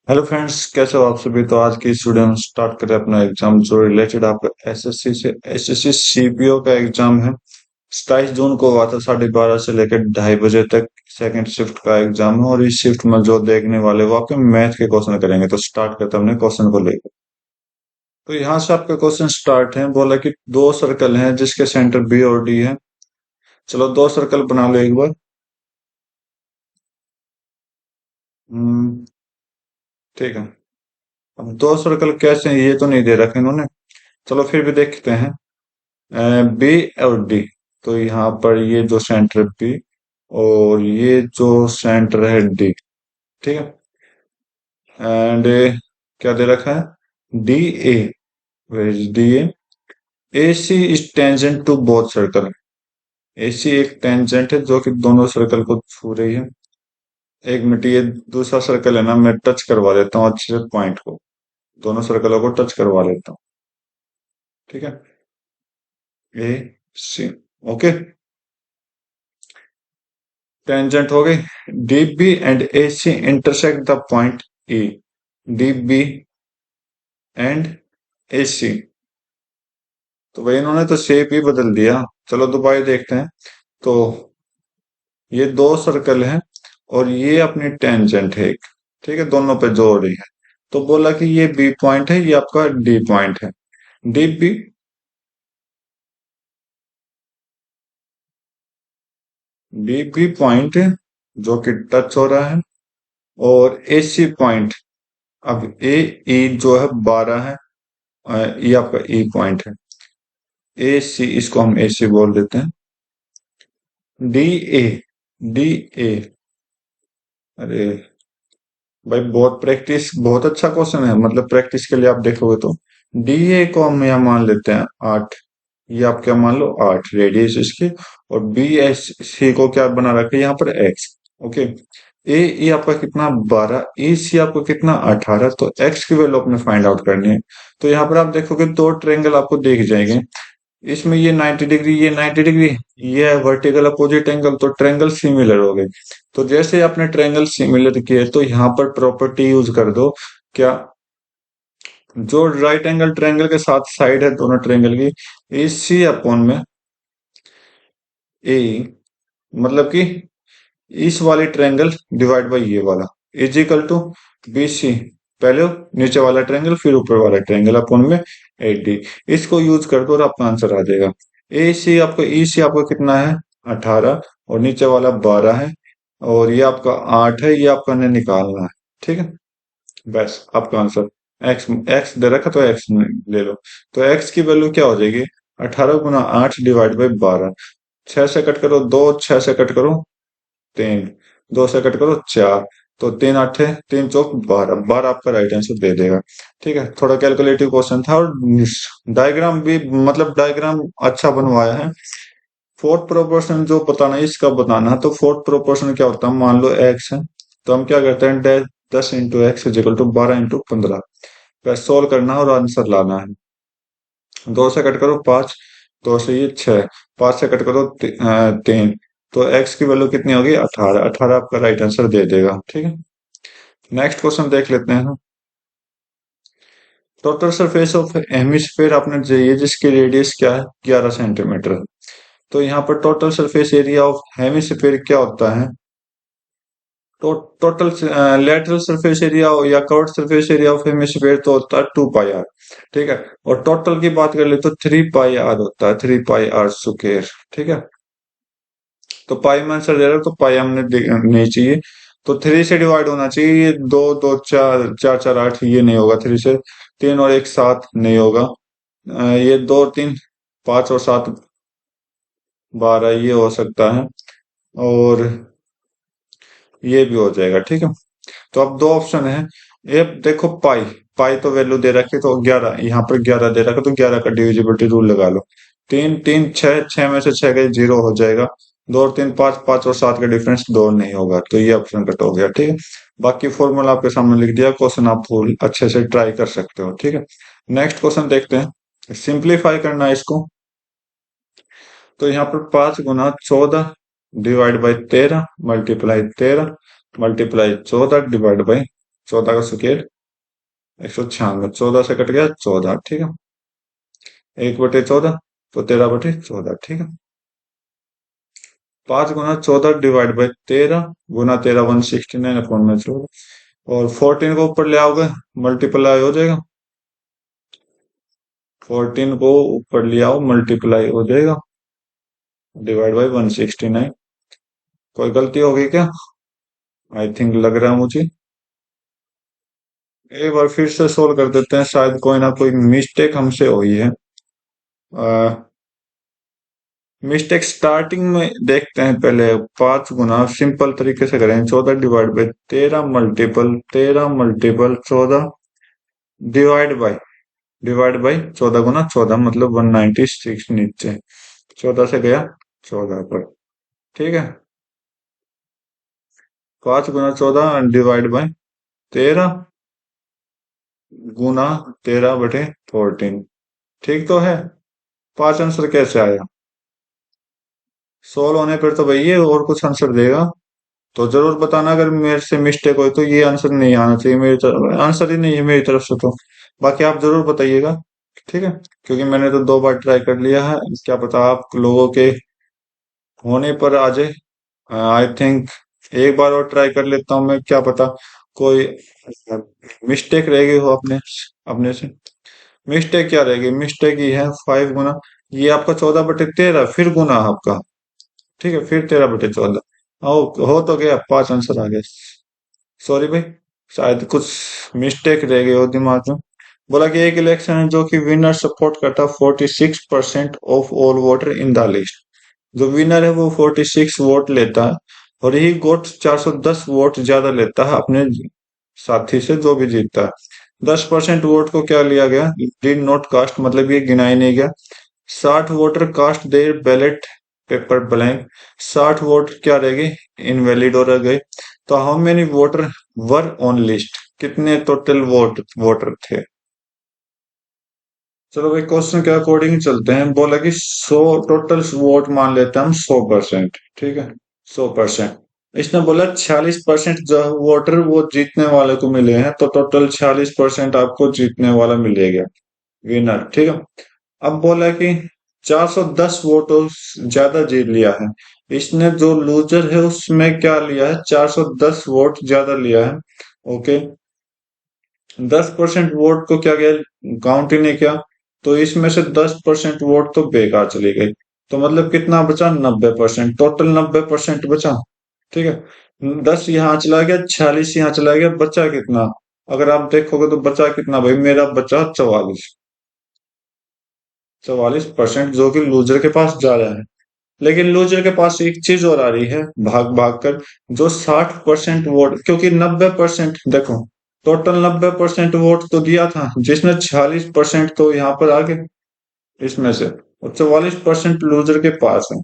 Hello friends, कैसे हो आप सभी। तो आज की इस वीडियो में स्टार्ट करें अपना एग्जाम जो रिलेटेड आपका एसएससी से एसएससी सीपीओ का एग्जाम है। 27 जून को हुआ था 12:30 से लेकर 2:30 बजे तक। सेकंड शिफ्ट का एग्जाम है और इस शिफ्ट में जो देखने वाले वो आपके मैथ के क्वेश्चन करेंगे। तो स्टार्ट करते हैं अपने क्वेश्चन को लेकर। तो यहाँ से आपके क्वेश्चन स्टार्ट है। बोला कि दो सर्कल हैं जिसके सेंटर बी और डी है। चलो दो सर्कल बना लो एक बार। हम्म, ठीक है। अब दो सर्कल कैसे हैं ये तो नहीं दे रखे इन्होंने। चलो फिर भी देखते हैं। बी और डी। तो यहाँ पर ये जो सेंटर बी और ये जो सेंटर है डी। ठीक है। एंड क्या दे रखा है D A. D A. A C is tangent to both circle. A C एक टेंजेंट है जो कि दोनों सर्कल को छू रही है। एक मिनट, ये दूसरा सर्कल है ना, मैं टच करवा देता हूँ अच्छे से पॉइंट को। दोनों सर्कलों को टच करवा लेता हूँ। ठीक है। ए सी। ओके। टेंजेंट हो गई। D B and A C intersect the point E. D B and A C. तो भाई इन्होंने तो शेप ही बदल दिया। चलो दोबारा देखते हैं। तो ये दो सर्कल हैं और ये अपनी टेंजेंट है एक। ठीक है, दोनों पे जोड़ रही है। तो बोला कि ये बी पॉइंट है, ये आपका डी पॉइंट है। D B. D B point जो कि टच हो रहा है। और ए सी पॉइंट। अब ए ई जो है 12 है। ये आपका ई पॉइंट है। ए सी, इसको हम ए सी बोल देते हैं। D A. डी ए। अरे भाई, बहुत प्रैक्टिस, बहुत अच्छा क्वेश्चन है। मतलब प्रैक्टिस के लिए आप देखोगे तो डी ए को हम यहाँ मान लेते हैं 8। ये आप क्या मान लो 8 रेडियस इसकी। और बी एस सी को क्या बना रखा है यहाँ पर एक्स। ओके। ए ई आपका कितना 12, ई सी आपको कितना 18। तो एक्स की वैल्यू अपने फाइंड आउट करनी है। तो यहाँ पर आप देखोगे दो ट्रेंगल आपको दिख जाएंगे। इसमें ये 90 डिग्री, ये 90 डिग्री, ये है वर्टिकल अपोजिट एंगल। तो ट्रायंगल सिमिलर हो गए। तो जैसे आपने ट्रायंगल सिमिलर किए तो यहाँ पर प्रॉपर्टी यूज कर दो। क्या? जो राइट एंगल ट्रायंगल के साथ साइड है दोनों ट्रायंगल की, ए सी अपॉन में ए, मतलब कि इस वाली ट्रायंगल डिवाइड बाई ये वाला is equal to B C. पहले नीचे वाला ट्रायंगल फिर ऊपर वाला ट्रायंगल अपॉन में 80। इसको यूज कर दो और आपका आंसर आ जाएगा। ए सी आपका, ई सी आपका कितना है 18 और नीचे वाला 12 है। और ये आपका 8 है, ये आपका ने निकालना है। ठीक है। बस आपका आंसर। एक्स एक्स दे रखा तो एक्स ले लो। तो एक्स की वैल्यू क्या हो जाएगी? 18 × 8 डिवाइड बाई 12। 6 से कट करो दो, 6 से कट करो 3, 2 से कट करो 4। तो 3 8 है, 3 4 12, 12 आपका राइट आंसर दे देगा। ठीक है, थोड़ा कैलकुलेटिव क्वेश्चन था और डायग्राम भी, मतलब डायग्राम अच्छा बनवाया है। फोर्थ प्रोपोर्शन जो बताना है इसका बताना है। तो फोर्थ प्रोपोर्शन क्या होता है? मान लो एक्स है। तो हम क्या करते हैं 10 × x इज इक्वल टू 12 × 15। बस सोल्व करना है और आंसर लाना है। 2 से कट करो 5, 2 से ये 6, 5 से कट करो 3। तो x की वैल्यू कितनी होगी 18। 18 आपका राइट आंसर दे देगा। ठीक है। नेक्स्ट क्वेश्चन देख लेते हैं। टोटल सरफेस ऑफ हेमिस्फेयर आपने चाहिए जिसकी रेडियस क्या है 11 सेंटीमीटर। तो यहाँ पर total surface area of hemisphere क्या होता है? तो टोटल लेटरल सरफेस एरिया या curved surface area of hemisphere तो होता है 2 पाई आर। ठीक है। और टोटल की बात कर ले तो 3 पाई आर होता है, 3 पाई आर स्क्वायर। ठीक है। तो पाई में आंसर दे रहा है तो पाई हमने नहीं चाहिए। तो 3 से डिवाइड होना चाहिए। ये 2 2 4 4 4 8, ये नहीं होगा। 3 से 3 और 1 7 नहीं होगा। ये 2 और 3 5 और 7 12, ये हो सकता है। और ये भी हो जाएगा। ठीक है। तो अब दो ऑप्शन है। ये देखो पाई, पाई तो वैल्यू दे रखी तो 11, यहाँ पर 11 दे रखा तो 11 का डिविजिबिलिटी रूल लगा लो। 3 3 6, 6 में से 6 गए 0 हो जाएगा। 2 और 3 5, 5 और 7 का डिफरेंस 2 नहीं होगा। तो ये ऑप्शन कट हो गया। ठीक है। बाकी फॉर्मूला आपके सामने लिख दिया। क्वेश्चन आप फुल अच्छे से ट्राई कर सकते हो। ठीक है। नेक्स्ट क्वेश्चन देखते हैं। सिंप्लीफाई करना है इसको। तो यहाँ पर 5 × 14 divide by 13 multiply 13 multiply 14 divide by 14 का स्क्वायर 196, 14 से कट गया 14, ठीक है। 1/14 तो 13/14, ठीक है। 5 × 14 डिवाइड बाई 13 गुना 13 169 अपॉन में 14, और 14 को ऊपर ले आओगे मल्टीप्लाई हो जाएगा। 14 को ऊपर ले आओ मल्टीप्लाई हो जाएगा, डिवाइड बाई 169। कोई गलती हो गई क्या? आई थिंक लग रहा है मुझे। एक बार फिर से सोल्व कर देते हैं, शायद कोई ना कोई मिस्टेक हमसे हुई है। मिस्टेक स्टार्टिंग में देखते हैं पहले। 5 गुना सिंपल तरीके से करें, 14 डिवाइड बाई 13 14 डिवाइड बाई 14 × 14 मतलब 196 नीचे, 14 से गया 14 पर, ठीक है। 5 × 14 डिवाइड बाई 13 गुना 13/14, ठीक तो है। 5 आंसर कैसे आया? सोल्व होने पर तो भैया और कुछ आंसर देगा, तो जरूर बताना अगर मेरे से मिस्टेक हो तो। ये आंसर नहीं आना चाहिए मेरी तरफ, आंसर ही नहीं है मेरी तरफ से तो। बाकी आप जरूर बताइएगा, ठीक है। क्योंकि मैंने तो 2 बार ट्राई कर लिया है, क्या पता आप लोगों के होने पर आ जाए। आई थिंक एक बार और ट्राई कर लेता हूँ मैं, क्या पता कोई मिस्टेक रह गई हो अपने अपने से। मिस्टेक क्या रहेगी? मिस्टेक ये है 5 गुना, ये आपका 14/13 फिर गुना आपका, ठीक है, फिर 13/14। हो तो गया, 5 आंसर आ गए। सॉरी भाई, शायद कुछ मिस्टेक रह गई हो दिमाग में। बोला कि एक इलेक्शन है जो कि विनर सपोर्ट करता 46% of all voter in the list. जो विनर है वो 46 वोट लेता है, और ही गोट 410 वोट ज्यादा लेता है अपने साथी से जो भी जीतता है। 10% वोट को क्या लिया गया? डिड नॉट कास्ट, मतलब ये गिना ही नहीं गया। 60 voter cast their ballot paper blank, 60 vote क्या रह गए? इनवैलिड हो रह गए। तो how many voter were on list, कितने टोटल वोटर थे? चलो भाई क्वेश्चन के अकॉर्डिंग चलते हैं। बोला कि 100 टोटल वोट मान लेते हैं हम 100%, ठीक है, 100%। इसने बोला 46% जो वोटर वो जीतने वाले को मिले हैं, तो टोटल 46% आपको जीतने वाला मिलेगा, विनर, ठीक है। अब बोला कि 410 वोटों ज्यादा जीत लिया है। इसने जो लूजर है उसमें क्या लिया है? 410 वोट ज्यादा लिया है, ओके। 10% वोट को क्या गया? काउंट ही नहीं किया, तो इसमें से 10% वोट तो बेकार चली गई। तो मतलब कितना बचा? 90%, टोटल 90% बचा, ठीक है। 10 यहाँ चला गया, 46 यहाँ चला गया, बचा कितना? अगर आप देखोगे तो बचा कितना भाई? मेरा बचा 44% जो कि लूजर के पास जा रहा है। लेकिन लूजर के पास एक चीज और आ रही है भाग भाग कर, जो 60% वोट, क्योंकि 90% देखो, टोटल 90% वोट तो दिया था, जिसमें 46% तो यहाँ पर आ गए इसमें से, और 44% लूजर के पास है।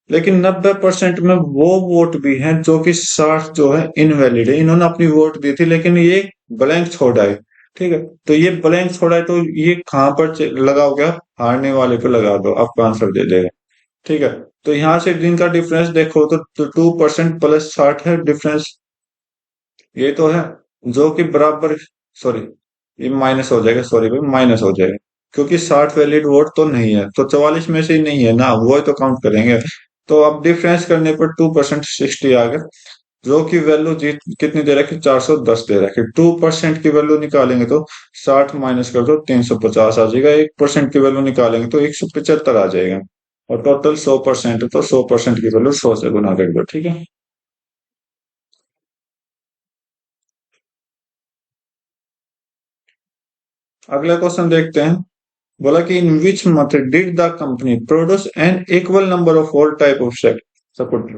लेकिन 90% में वो वोट भी हैं जो कि 60 जो है इनवैलिड है, इन्होंने अपनी वोट दी थी लेकिन ये ब्लैंक छोड़ा है, ठीक है। तो ये ब्लैंक छोड़ा है, तो ये कहाँ पर लगाओगे आप? हारने वाले पे लगा दो, आपका आंसर दे देगा, ठीक है। तो यहाँ से इनका डिफरेंस देखो तो 2% प्लस 60 है डिफरेंस, ये तो है, जो कि बराबर, सॉरी ये माइनस हो जाएगा, सॉरी भाई माइनस हो जाएगा, क्योंकि 60 वैलिड वोट तो नहीं है, तो 44 में से ही नहीं है ना, वो तो काउंट करेंगे। तो अब डिफरेंस करने पर 2% 60 आ गया, जो कि वैल्यू जीत कितनी दे रखी? 410 दे रखी। 2% की वैल्यू निकालेंगे तो 60 माइनस कर दो, 350 आ जाएगा। 1% की वैल्यू निकालेंगे तो 175 आ जाएगा, और टोटल 100% है, तो 100% की वैल्यू 100 से गुना कर दो, ठीक है। अगला क्वेश्चन देखते हैं। बोला कि in which month did the company produce an equal number of all type of support,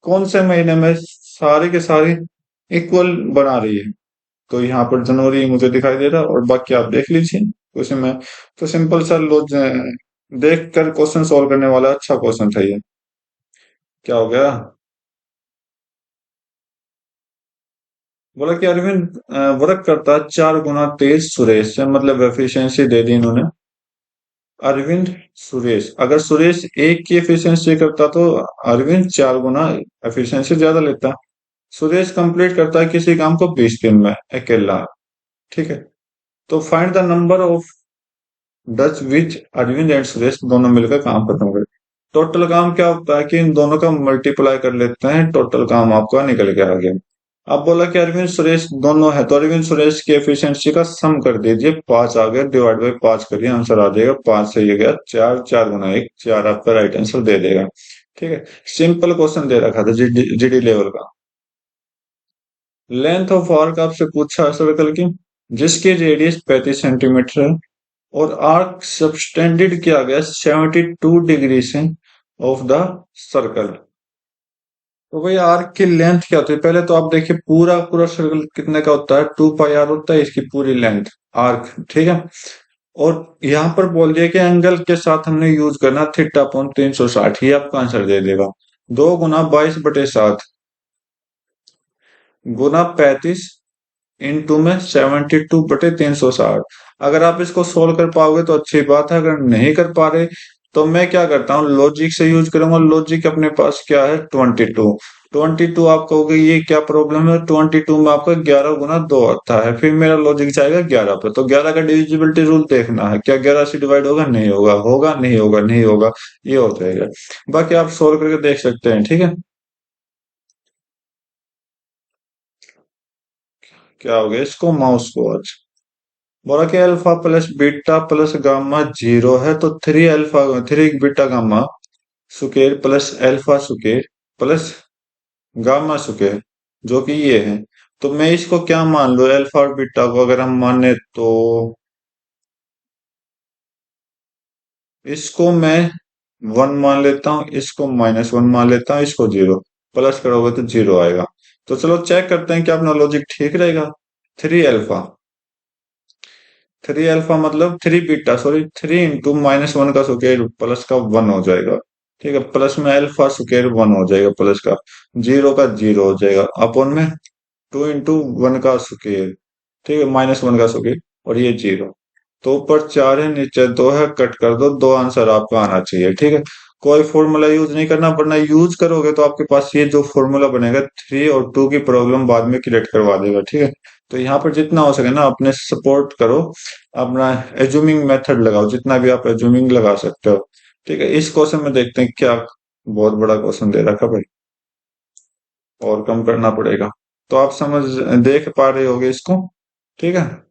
कौन से महीने में सारे के सारे इक्वल बना रही है? तो यहाँ पर जनवरी मुझे दिखाई दे रहा है, और बाकी आप देख लीजिए क्वेश्चन में। तो सिंपल सा लो, देख कर क्वेश्चन सॉल्व करने वाला अच्छा क्वेश्चन था ये। क्या हो गया? बोला कि अरविंद वर्क करता 4 गुना तेज सुरेश से, मतलब एफिशिएंसी दे दी इन्होंने। अरविंद सुरेश, अगर सुरेश एक की एफिशिएंसी करता तो अरविंद 4 गुना एफिशिएंसी ज्यादा लेता। सुरेश कंप्लीट करता है किसी काम को 20 दिन में अकेला। ठीक है। तो find the number of dutch which Arvind and Suresh दोनों मिलकर काम खत्म कर। टोटल काम क्या होता है कि इन दोनों का मल्टीप्लाई कर लेते हैं, टोटल काम आपका निकल के आ गया। अब बोला कि अरविंद सुरेश दोनों है, तो अरविंद सुरेश की एफिशिएंसी का सम कर दीजिए। 5 आ गया, डिवाइड बाई 5 करिए, आंसर आ जाएगा 5 से ये गया 4, 4 गुना 1 4 आपका राइट आंसर दे देगा। ठीक है। सिंपल क्वेश्चन दे रखा था जीडी लेवल का। लेंथ ऑफ आर्क आपसे पूछा है सर्कल की, जिसकी रेडियस 35 सेंटीमीटर है और आर्क सबटेंडेड किया गया 72 डिग्री से ऑफ द सर्कल। तो भाई आर्क की लेंथ क्या होती है, पहले तो आप देखिए पूरा पूरा सर्कल कितने का होता है, 2 पाई आर होता है इसकी पूरी लेंथ आर्क। ठीक है। और यहाँ पर बोल दिया कि एंगल के साथ हमने यूज करना थीटा अपॉन 360, ये आपका आंसर दे देगा। 2 गुना 22/7 गुना 35 इंटू में 72/360। अगर आप इसको सोल्व कर पाओगे तो अच्छी बात है, अगर नहीं कर पा रहे तो मैं क्या करता हूँ, लॉजिक से यूज करूंगा। लॉजिक अपने पास क्या है, 22। 22 आप कहोगे ये क्या प्रॉब्लम है, 22 में आपका 11 गुना 2 आता है, फिर मेरा लॉजिक जाएगा 11 पे। तो 11 का डिविजिबिलिटी रूल देखना है, क्या 11 से डिवाइड होगा, नहीं होगा, होगा नहीं होगा नहीं होगा, ये हो जाएगा। बाकी आप सोल्व करके देख सकते हैं। ठीक है। क्या हो गया, इसको माउस को आज बोला कि alpha plus beta plus gamma 0 है, तो 3 बीटा गामा सुकेर प्लस अल्फा सुकेर प्लस गामा सुकेर, जो कि ये है। तो मैं इसको क्या मान लूं, अल्फा और बीटा को अगर हम माने तो इसको मैं 1 मान लेता हूँ, इसको -1 मान लेता हूँ, इसको 0। प्लस करोगे तो 0 आएगा। तो चलो चेक करते हैं कि अपना लॉजिक ठीक रहेगा। 3 अल्फा, 3 अल्फा मतलब 3 बीटा, सॉरी 3 इंटू -1 का स्क्वायर प्लस का 1 हो जाएगा। ठीक है। प्लस में अल्फा स्क्वायर 1 हो जाएगा, प्लस का 0 का 0 हो जाएगा, अपॉन में 2 इंटू 1 का स्क्वायर। ठीक है। -1 का स्क्वायर और ये 0। तो ऊपर 4 है नीचे 2 है, कट कर दो, 2 आंसर आपका आना चाहिए। ठीक है। कोई फॉर्मूला यूज नहीं करना, वरना यूज करोगे तो आपके पास ये जो फॉर्मूला बनेगा 3 और 2 की प्रॉब्लम बाद में क्रिएट करवा देगा। ठीक है। तो यहाँ पर जितना हो सके ना अपने सपोर्ट करो, अपना एज्यूमिंग मेथड लगाओ, जितना भी आप एज्यूमिंग लगा सकते हो। ठीक है। इस क्वेश्चन में देखते हैं क्या, बहुत बड़ा क्वेश्चन दे रखा भाई, और कम करना पड़ेगा। तो आप समझ देख पा रहे होगे इसको। ठीक है।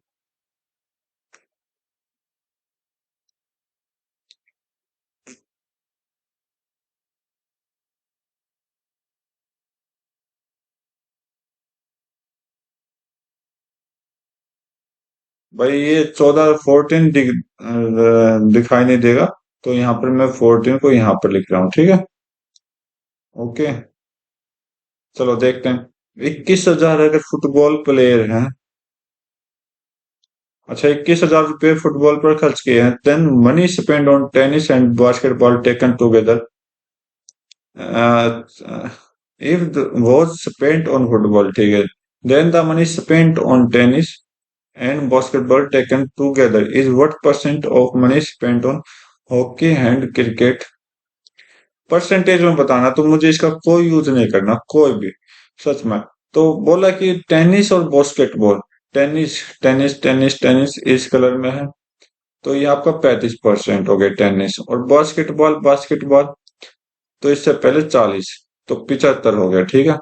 भाई ये 14 दिखाई नहीं देगा, तो यहाँ पर मैं 14 को यहाँ पर लिख रहा हूँ। ठीक है। ओके। चलो देखते हैं। 21,000 अगर फुटबॉल प्लेयर हैं, अच्छा 21,000 रुपये फुटबॉल पर खर्च किए हैं, then money spend on tennis and basketball taken together, if was spent on football, ठीक है, then the money spent on tennis and basketball taken together is what percent of money spent on hockey and cricket. Percentage में बताना, तो मुझे इसका कोई use नहीं करना, कोई भी, सच में। तो बोला कि टेनिस और basketball, tennis tennis tennis tennis इस कलर में है, तो ये आपका 35% हो गया टेनिस। और बास्केटबॉल बास्केटबॉल तो इससे पहले 40, तो 75 हो गया। ठीक है।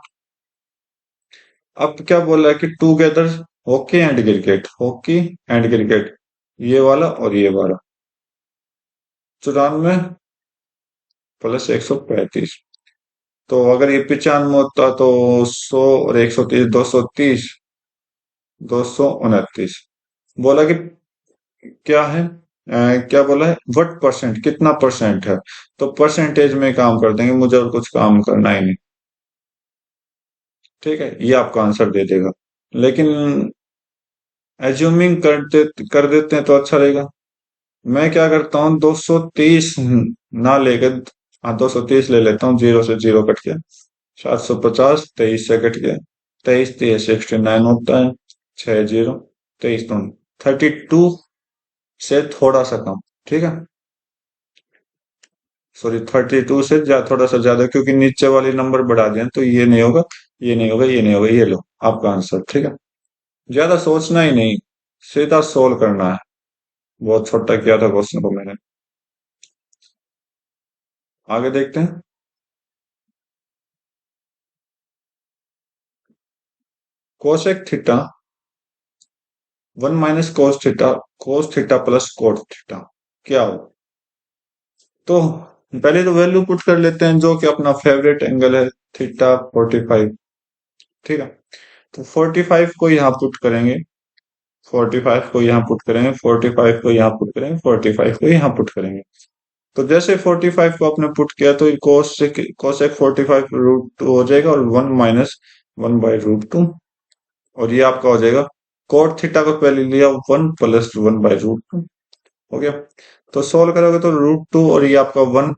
अब क्या बोल रहा है कि together hockey and cricket, hockey and cricket, ये वाला और ये वाला, 94 प्लस 135। तो अगर ये 95 होता तो 100 और 130, 230, 229। बोला कि क्या है, क्या बोला है, व्हाट परसेंट, कितना परसेंट है। तो परसेंटेज में काम कर देंगे, मुझे और कुछ काम करना ही नहीं। ठीक है। ये आपका आंसर दे देगा, लेकिन एज्यूमिंग कर देते हैं तो अच्छा रहेगा। मैं क्या करता हूँ, 230 ना लेकर, हाँ 230 ले लेता हूँ, 0 से 0 कट गया, 750, 23 से कट गया, 23 3 69 होता है, 60, 23 तो 32 से थोड़ा सा कम। ठीक है। सॉरी 32 से थोड़ा सा ज्यादा, क्योंकि नीचे वाले नंबर बढ़ा दिए तो ये नहीं होगा। ये नहीं होगा, ये नहीं होगा, ये लो आपका आंसर। ठीक है, ज्यादा सोचना ही नहीं, सीधा सोल्व करना है। बहुत छोटा किया था क्वेश्चन को मैंने। आगे देखते हैं। Cosec theta 1 - cos theta plus cot theta क्या हो? तो पहले तो वैल्यू पुट कर लेते हैं, जो कि अपना फेवरेट एंगल है, थीटा 45। ठीक है, तो 45 को यहाँ पुट करेंगे, 45 को यहाँ पुट करेंगे, 45 को यहाँ पुट करेंगे, 45 को यहाँ पुट करेंगे। तो जैसे 45 को आपने पुट किया तो कोसेक 45 √2 हो जाएगा, और 1 - 1/√2, और ये आपका हो जाएगा। कोट थीटा को पहले लिया 1 + 1/√2 हो गया। तो सोल्व करोगे तो √2, और ये आपका 1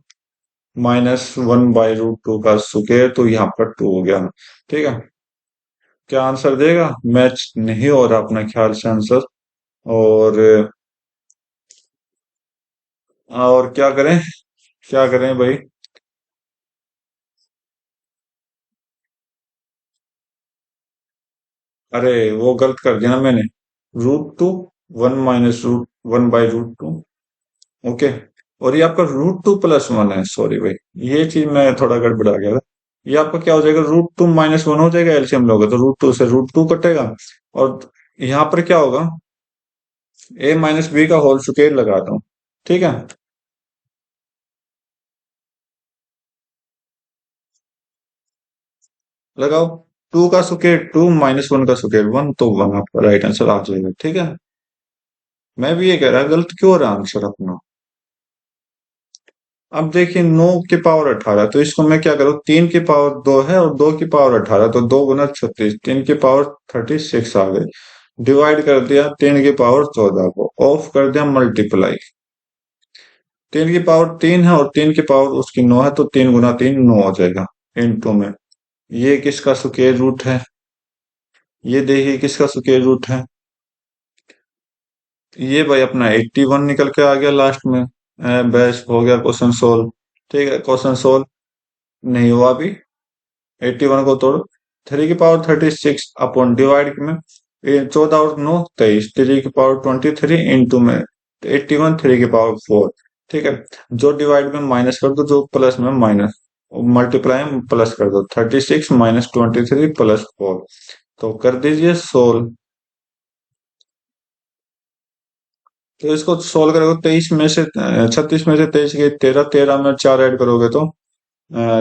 - 1/√2 का स्क्वायर, तो यहाँ पर 2 हो गया। ठीक है, क्या आंसर देगा? मैच नहीं हो रहा अपना ख्याल से आंसर। और क्या करें, क्या करें भाई? अरे वो गलत कर दिया ना मैंने। √2, 1 - √1/√2। ओके, और ये आपका √2 + 1 है, सॉरी भाई, ये चीज मैं थोड़ा गड़बड़ा गया था। ये आपका क्या हो जाएगा? √2 - 1 हो जाएगा, एलसीएम लोगे तो √2 से √2 कटेगा। और यहाँ पर क्या होगा? a - b का होल स्क्वायर लगाता हूँ। ठीक है, लगाओ। 2 का स्क्वायर 2, -1 का स्क्वायर 1, तो 1 आपका राइट आंसर आ जाएगा। ठीक है, मैं भी ये कह रहा गलत क्यों हो रहा आंसर अपना। अब देखिए 9 की पावर 18, तो इसको मैं क्या करूँ, 3 की पावर 2 है और 2 की पावर 18, तो 2 × 36, 3 की पावर 36 आ गई। डिवाइड कर दिया 3 की पावर 14 को, ऑफ कर दिया मल्टीप्लाई। 3 की पावर 3 है और 3 की पावर उसकी 9 है, तो 3 × 3 9 हो जाएगा इनटू में। ये किसका स्क्वायर रूट है? ये देखिए किसका स्क्वायर रूट है? ये भाई अपना 81 निकल के आ गया लास्ट में। बस हो गया क्वेश्चन सोल्व। ठीक है, क्वेश्चन सोल्व नहीं हुआ अभी। 81 को तोड़ो, 3 की पावर 36 अपॉन डिवाइड में, 14 और 9 23, 3 की पावर 23 इंटू में 81, 3 की पावर 4। ठीक है, जो डिवाइड में माइनस कर दो, जो प्लस में माइनस, मल्टीप्लाई में प्लस कर दो, 36 - 23 + 4। तो कर दीजिए सोल्व। तो इसको सोल्व करोगे, 36 में से 23 गई 13, 13 में 4 ऐड करोगे तो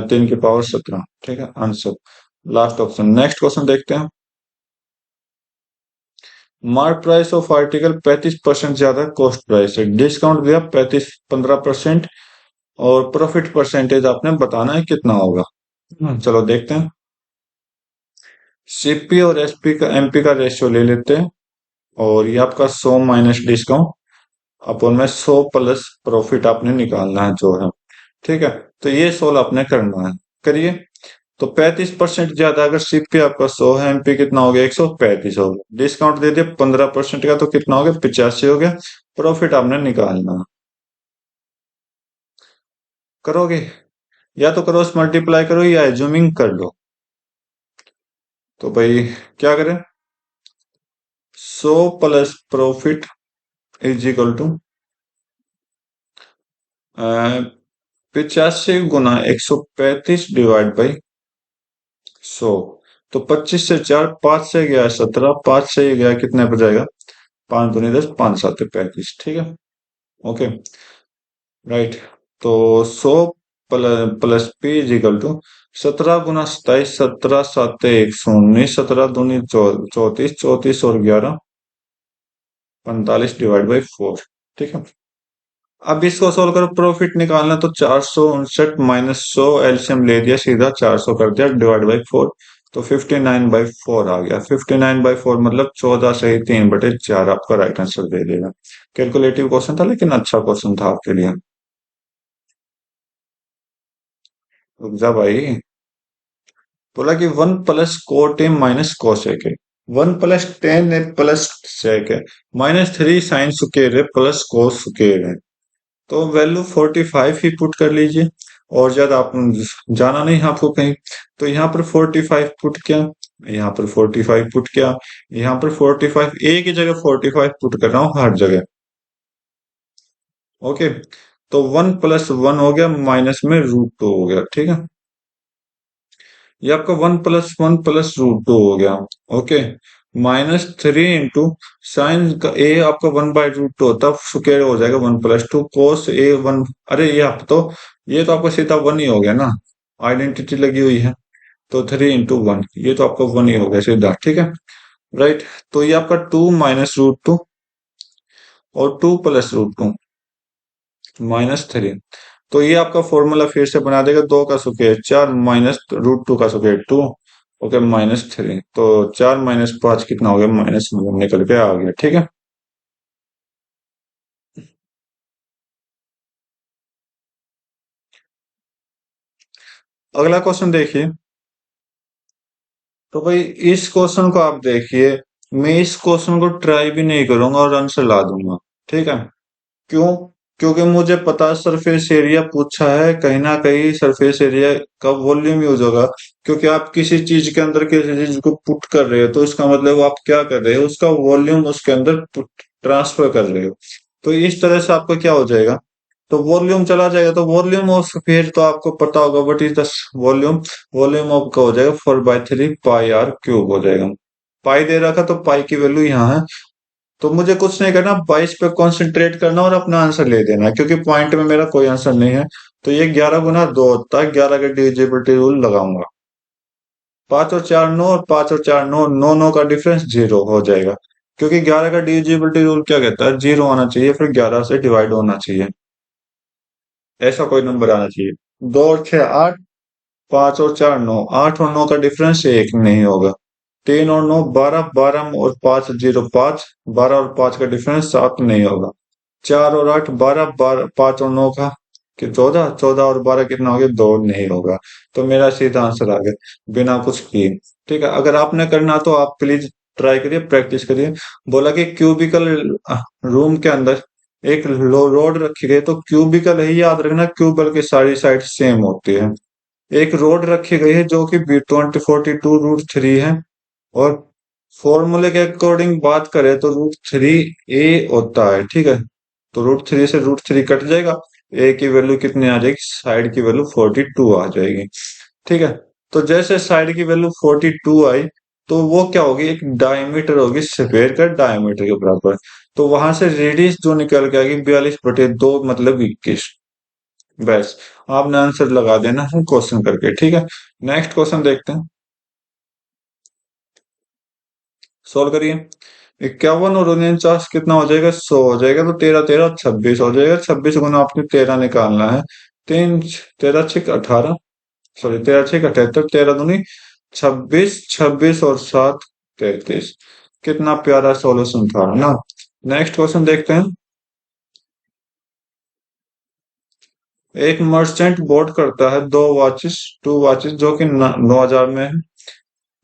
3 की पावर 17। ठीक है, answer last option. Next question देखते हैं। मार्क प्राइस ऑफ आर्टिकल 35% ज्यादा कॉस्ट प्राइस है, डिस्काउंट दिया 15%, और प्रॉफिट परसेंटेज आपने बताना है कितना होगा। चलो देखते हैं। सीपी और एसपी का एमपी का रेशियो ले लेते हैं, और ये आपका 100 माइनस डिस्काउंट अपन में 100 प्लस प्रॉफिट आपने निकालना है जो है। ठीक है, तो ये सोल्व आपने करना है, करिए। तो 35% ज्यादा, अगर सीपी आपका 100 है, एमपी कितना हो गया? 135 हो गया। डिस्काउंट दे दिया 15% का, तो कितना हो गया? 85 हो गया। प्रॉफिट आपने निकालना है। करोगे? या तो क्रॉस मल्टीप्लाई करो या एज्यूमिंग कर लो। तो भाई क्या करें? 100 plus profit is equal to 85 × 135 divide by 100। तो 25 से 4, 5 से गया 17, 5 से गया कितने पर जाएगा? 5 दूनी 10, 5 7 35। ठीक है, ओके, राइट। तो 100 plus P is equal to 17 × 27, 17 7 119, 17 दूनी 34, 34 और 11 45 डिवाइड बाई 4। ठीक है, अब इसको सोल्व करो, प्रॉफिट निकालना, तो 459 माइनस 100, एलसीएम ले दिया सीधा, 400 कर दिया डिवाइड बाई 4, तो 59/4 आ गया। 59/4 मतलब 14 सही 3/4 आपका राइट आंसर दे देगा। कैलकुलेटिव क्वेश्चन था, लेकिन अच्छा क्वेश्चन था आपके लिए। रुक जा भाई, बोला कि 1 + cot a माइनस cosec है, 1 + tan a प्लस sec है, -3 sin स्क्वायर है प्लस cos स्क्वायर है। तो वैल्यू 45 ही पुट कर लीजिए। और ज्यादा आप जाना नहीं आपको कहीं, तो यहाँ पर 45 पुट किया, यहाँ पर 45 पुट किया, यहाँ पर 45, एक ही जगह 45 पुट कर रहा हूँ हर जगह। ओके, तो 1 + 1 हो गया, माइनस में √2 हो गया, ठीक है। ये आपका 1 + 1 + √2 हो गया। ओके, -3 × साइन का ए आपका 1/√2 होता, स्क्वायर हो जाएगा 1 + 2 cos A 1। अरे ये तो आपका सीधा 1 ही हो गया ना, आइडेंटिटी लगी हुई है, तो 3 × 1 ये तो आपका 1 ही हो गया सीधा, ठीक है। राइट, तो ये आपका 2 - √2 और 2 + √2 -3, तो ये आपका फॉर्मूला फिर से बना देगा, 2 का स्क्वायर 4 -√2 का स्क्वायर 2। ओके, -3, तो 4 - 5 कितना हो गया, -1 निकल के आ गया, ठीक है। अगला क्वेश्चन देखिए। तो भाई इस क्वेश्चन को आप देखिए, मैं इस क्वेश्चन को ट्राई भी नहीं करूंगा और आंसर ला दूंगा, ठीक है। क्यों? क्योंकि मुझे पता है सरफेस एरिया पूछा है, कहीं ना कहीं सरफेस एरिया का वॉल्यूम यूज होगा। क्योंकि आप किसी चीज के अंदर किसी चीज को पुट कर रहे हो, तो इसका मतलब आप क्या कर रहे हो, उसका वॉल्यूम उसके अंदर ट्रांसफर कर रहे हो। तो इस तरह से आपका क्या हो जाएगा, तो वॉल्यूम चला जाएगा, तो वॉल्यूम ऑफ फिर तो आपको पता होगा what is the volume. Volume of का हो जाएगा 4/3 πr³ हो जाएगा। पाई दे रखा तो पाई की वैल्यू यहाँ है, तो मुझे कुछ नहीं करना, 22 पे कंसंट्रेट करना और अपना आंसर ले देना, क्योंकि पॉइंट में मेरा कोई आंसर नहीं है। तो ये 11 × 2 होता है, 11 का डिविजिबिलिटी रूल लगाऊंगा। 5 और 4 9, और 5 और 4 9, 9 का डिफरेंस 0 हो जाएगा, क्योंकि 11 का डिविजिबिलिटी रूल क्या कहता है, 0 आना चाहिए, फिर 11 से डिवाइड होना चाहिए, ऐसा कोई नंबर आना चाहिए। 2 और 6 8, 5 और 4 9, 8 और 9 का डिफरेंस 1 नहीं होगा। 3 और 9 12, 12 और 5 0 5, 12 और 5 का डिफरेंस 7 नहीं होगा। 4 और 8 12, 12 5 और 9 का कि 14, 14 और 12 कितना हो गया, 2 नहीं होगा। तो मेरा सीधा आंसर आ गया बिना कुछ किए, ठीक है। अगर आपने करना तो आप प्लीज ट्राई करिए, प्रैक्टिस करिए। बोला कि क्यूबिकल रूम के अंदर एक रोड रखी गई, तो क्यूबिकल है, याद रखना क्यूबल की सारी साइड सेम होती है। एक रोड रखी गई है जो कि 20 42 √3 है, और फॉर्मूले के अकॉर्डिंग बात करें तो √3 a होता है, ठीक है। तो √3 से √3 कट जाएगा, ए की वैल्यू कितनी आ जाएगी, साइड की वैल्यू 42 आ जाएगी, ठीक है। तो जैसे साइड की वैल्यू 42 आई, तो वो क्या होगी, एक डायमीटर होगी स्फेयर का, डायमीटर के बराबर। तो वहां से रेडियस जो निकल के आएगी 42/2 मतलब 21। बस, आपने आंसर लगा देना है क्वेश्चन करके, ठीक है। नेक्स्ट क्वेश्चन देखते हैं, सोल्व करिए। 51 और 49 कितना हो जाएगा, 100 हो जाएगा, तो 13 13 26 हो जाएगा, 26 गुना आपने 13 निकालना है। 3 13 6 18, सॉरी 13 6 78, 13 दूनी 26, 26 और 7 33। कितना प्यारा सॉल्यूशन था ना। नेक्स्ट क्वेश्चन देखते हैं। एक मर्चेंट बोर्ड करता है टू वॉचेस जो कि 9,000 में है।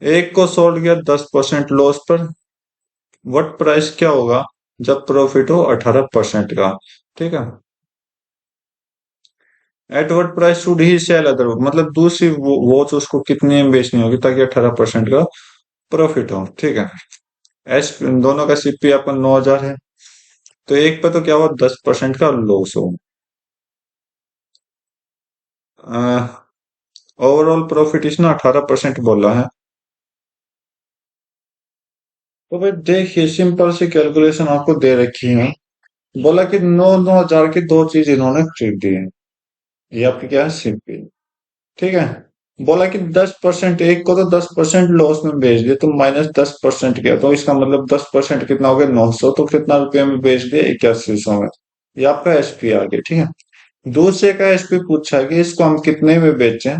एक को सोल्ड किया 10% लॉस पर, वट प्राइस क्या होगा जब प्रॉफिट हो 18% का, ठीक है। At what price should he sell other, मतलब दूसरी वॉच उसको कितने में बेचनी होगी ताकि 18% का प्रॉफिट हो, ठीक है। एस दोनों का सीपी आपका 9,000 है, तो एक पे तो क्या हुआ, 10% का लॉस हो। ओवरऑल प्रॉफिट इसने 18% बोला है। तो भाई देखिए, सिंपल सी कैलकुलेशन आपको दे रखी है। बोला कि 9 9 हजार की दो चीज इन्होंने खरीदी है, ये आपकी क्या है, सीपी, ठीक है। बोला कि 10%, एक को तो 10% लॉस में बेच दिया, तो -10% किया, तो इसका मतलब 10% कितना हो गया, 900, तो कितना रुपये में बेच दिया, 8100 में। ये आपका एसपी आ गया, ठीक है। दूसरे का एसपी पूछा है कि इसको हम कितने में बेचें,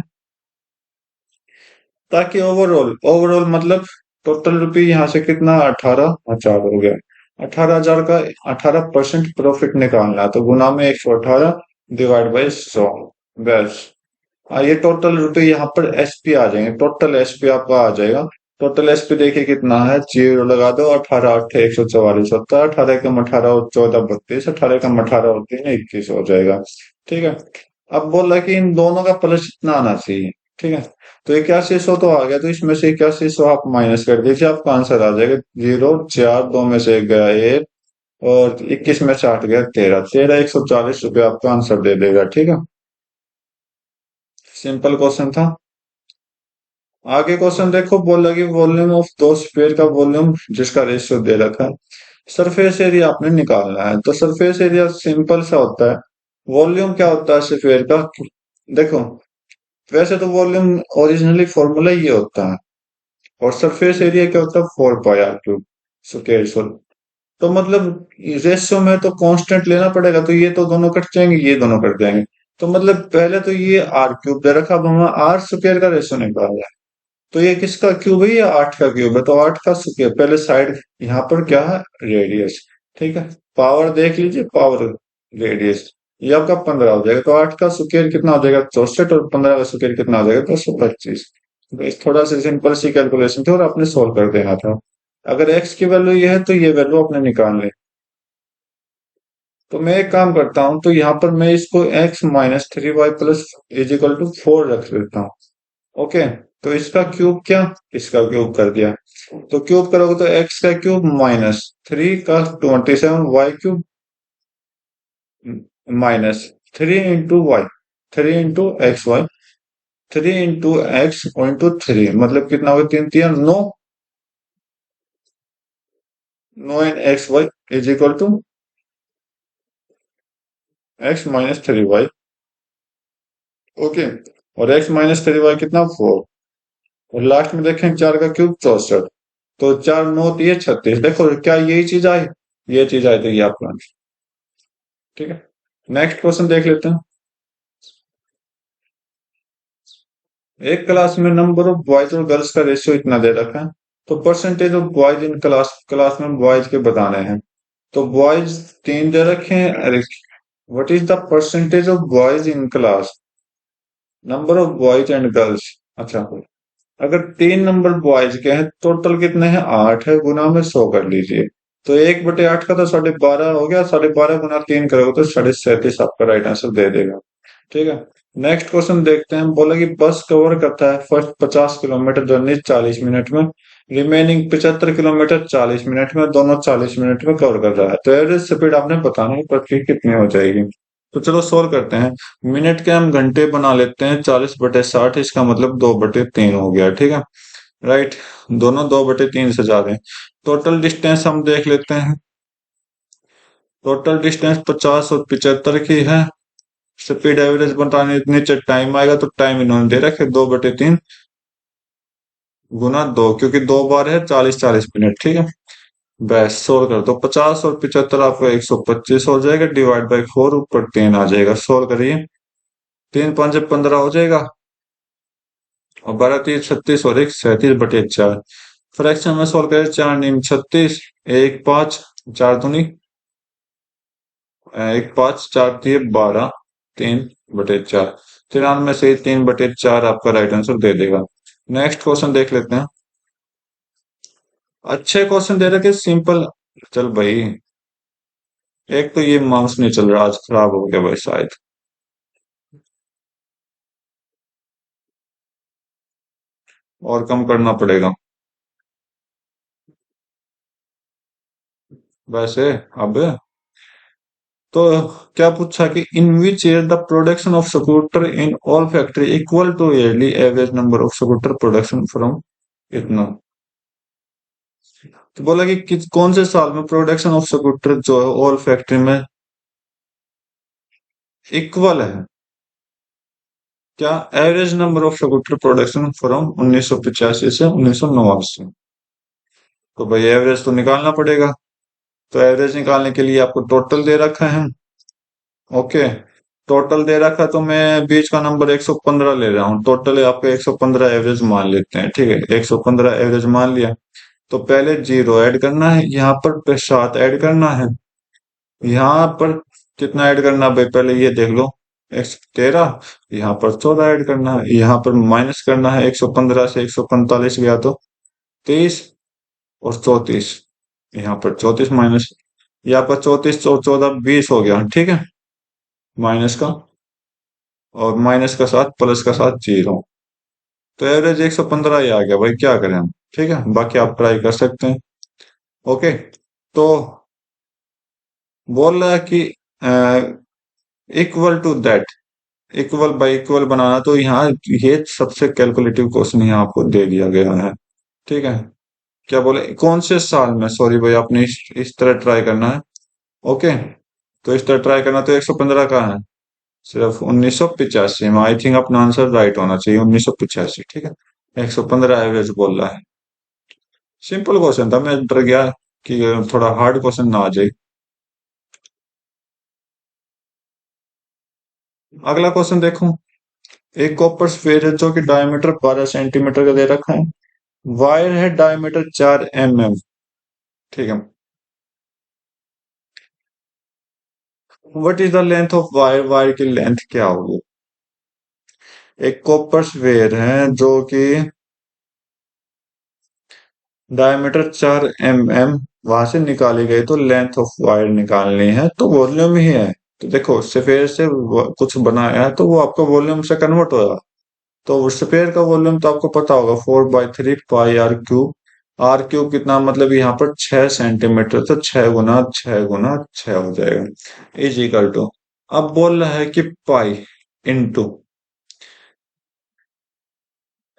ताकि ओवरऑल ओवरऑल मतलब टोटल रुपये यहाँ से कितना, 18,000 हो गया। 18,000 का 18% प्रॉफिट निकालना है, तो गुना में 118 डिवाइड बाई 100, बस। ये टोटल रुपए यहाँ पर एसपी आ जाएंगे, टोटल एसपी आपका आ जाएगा। टोटल एसपी देखिए कितना है, 0 लगा दो, 18 8 144 होता है, 18 कम 18 और 14 32, 18 कम 18 और 3 21 हो जाएगा, ठीक है। अब बोल रहा है कि इन दोनों का प्लस इतना आना चाहिए। ठीक है, तो 8100 तो आ गया, तो इसमें से 8100 आप माइनस कर दीजिए, आपका आंसर आ जाएगा 0 4, दो में से एक गया 1, और 21 में से 8 गया 13, 1,140 रुपये आपका आंसर दे देगा। ठीक है, सिंपल क्वेश्चन था। आगे क्वेश्चन देखो, बोला कि वॉल्यूम ऑफ दो स्फीयर का वॉल्यूम जिसका रेशियो दे रखा है, सरफेस एरिया आपने निकालना है। तो सरफेस एरिया सिंपल सा होता है, वॉल्यूम क्या होता है स्फीयर का, देखो वैसे तो वॉल्यूम ओरिजिनली फॉर्मूला ये होता है, और सरफेस एरिया क्या होता है 4 π r³ स्क्वायर सोल। तो मतलब रेशियो में तो कांस्टेंट लेना पड़ेगा, तो ये तो दोनों कट जाएंगे, ये दोनों कट जाएंगे। तो मतलब पहले तो ये r³ दे रखा, अब हमें आर स्क्वायर का रेशियो निकालना है। तो ये किसका क्यूब है, ये 8 का क्यूब है, तो 8 का स्क्वायर, पहले साइड यहाँ पर क्या है रेडियस। ठीक है, पावर देख लीजिए, पावर रेडियस, ये आपका 15 हो जाएगा, तो 8 का स्क्वायर कितना हो जाएगा 64, और 15 का स्क्वायर कितना हो जाएगा 225। तो इस थोड़ा सा सिंपल सी कैलकुलेशन थी और आपने सोल्व कर देना था। अगर एक्स की वैल्यू ये है तो ये वैल्यू आपने निकाल ली। तो मैं एक काम करता हूँ, तो यहाँ पर मैं इसको x-3y plus is equal to 4 रख देता हूँ। ओके, तो इसका क्यूब क्या, इसका क्यूब कर दिया, तो क्यूब करोगे तो x का क्यूब -3 का 27, y cube -3 into y, 3 into x y, 3 into x into 3, मतलब कितना होगा, 3 3 9, 9 in x y is equal to x-3y। Okay, और x-3y कितना 4, और लास्ट में देखें 4 का क्यूब 64, तो 4 9 36, देखो क्या यही चीज आई, ये चीज आई, तो ये आपका आंसर। ठीक है, नेक्स्ट क्वेश्चन देख लेते हैं। एक क्लास में नंबर ऑफ बॉयज और गर्ल्स का रेशियो इतना दे रखा है, तो percentage of boys in class, class में बॉयज के बताने हैं। तो बॉयज 3 दे रखे हैं, अरे what is the percentage of boys in class, number of boys and girls. अच्छा, अगर 3 नंबर बॉयज के हैं, टोटल कितने हैं 8 है, गुना में 100 कर लीजिए। तो 1/8 का तो 12.5 हो गया, 12.5 गुना 3 करोगे तो 37 आपका राइट आंसर दे देगा। ठीक है, नेक्स्ट क्वेश्चन देखते हैं। बोला कि बस कवर करता है फर्स्ट 50 किलोमीटर जर्नी 40 मिनट में, रिमेनिंग 75 किलोमीटर 40 मिनट में, दोनों 40 मिनट में कवर कर रहा है, तो एवरेज स्पीड आपने बताना है प्रति कितनी हो जाएगी। तो चलो सोल्व करते हैं। मिनट के हम घंटे बना लेते हैं 40/60, इसका मतलब 2/3 हो गया। ठीक है, राइट, दोनों 2/3 से जा रहे हैं। टोटल डिस्टेंस हम देख लेते हैं, टोटल डिस्टेंस 50 और 75 की है। स्पीड एवरेज बताने नीचे टाइम आएगा, तो टाइम इन्होंने दे रखे 2/3 गुना 2, क्योंकि 2 बार है 40 40 मिनट। ठीक है, बस सोल्व कर दो, 50 और 75 आपको 125 हो जाएगा, डिवाइड बाई 4, ऊपर 3 आ जाएगा। सोल्व करिए, 3 5 15 हो जाएगा, और 12 3 36 और 1 37/4। फ्रैक्शन में सोल्व करें, 4 9 36, 1 5, 4 दूनी 1 5, 4 3 12, 3/4, 93 से 3/4 आपका राइट आंसर दे देगा। नेक्स्ट क्वेश्चन देख लेते हैं। अच्छे क्वेश्चन दे रखे, सिंपल। चल भाई, एक तो ये माउस नहीं चल रहा आज, खराब हो गया भाई शायद, और कम करना पड़ेगा वैसे। अब तो क्या पूछा कि in which year the production of scooter in all factory equal to yearly average number of scooter production from इतना। तो बोला कि कौन से साल में प्रोडक्शन ऑफ स्कूटर जो है ऑल फैक्ट्री में इक्वल है, क्या average number of scooter production from 1985 से 1989। तो भाई एवरेज तो निकालना पड़ेगा, तो एवरेज निकालने के लिए आपको टोटल दे रखा है। ओके, टोटल दे रखा, तो मैं बीच का नंबर 115 ले रहा हूँ, टोटल आपका 115 एवरेज मान लेते हैं। ठीक है, 115 एवरेज मान लिया, तो पहले 0 ऐड करना है, यहाँ पर 7 ऐड करना है, यहाँ पर कितना ऐड करना है भाई, पहले ये देख लो, 13, यहाँ पर 14 ऐड करना है, यहाँ पर माइनस करना है, 115 से 145 गया तो 23 और 34, यहाँ पर 34 माइनस, यहाँ पर 34 और 14 20 हो गया। ठीक है, माइनस का और माइनस का 7 प्लस का 7 0। तो एवरेज 115 ही आ गया भाई, क्या करें हम। ठीक है, बाकी आप ट्राई कर सकते हैं। ओके। तो बोल रहा है कि equal to that, equal by equal बनाना, तो यहाँ ये सबसे कैलकुलेटिव क्वेश्चन यहाँ आपको दे दिया गया है। ठीक है, क्या बोले कौन से साल में, सॉरी भाई, आपने इस तरह ट्राई करना है। ओके, तो इस तरह ट्राई करना, तो 115 का है सिर्फ 1985 में। आई थिंक अपना आंसर राइट होना चाहिए, 1985। ठीक है, 115 एवरेज बोल रहा है। सिंपल क्वेश्चन था, मैं डर गया कि थोड़ा हार्ड क्वेश्चन ना आ जाए। अगला क्वेश्चन देखो। एक कॉपर स्फीयर है जो कि डायमीटर 12 सेंटीमीटर का दे रखा है। वायर है डायमीटर 4 mm। ठीक है, what is the length of wire, wire की लेंथ क्या होगी। एक कॉपर स्फीयर है जो कि डायमीटर 4 mm वहां से निकाली गई, तो लेंथ ऑफ वायर निकालनी है, तो वॉल्यूम ही है। तो देखो स्फीयर से कुछ बनाया है तो वो आपका वॉल्यूम से कन्वर्ट होगा। तो स्फीयर का वॉल्यूम तो आपको पता होगा, 4/3 पाई R क्यूब कितना, मतलब यहाँ पर 6 सेंटीमीटर, तो 6 गुना 6 गुना 6 हो जाएगा, इज इक्वल टू। अब बोल रहा है कि पाई इंटू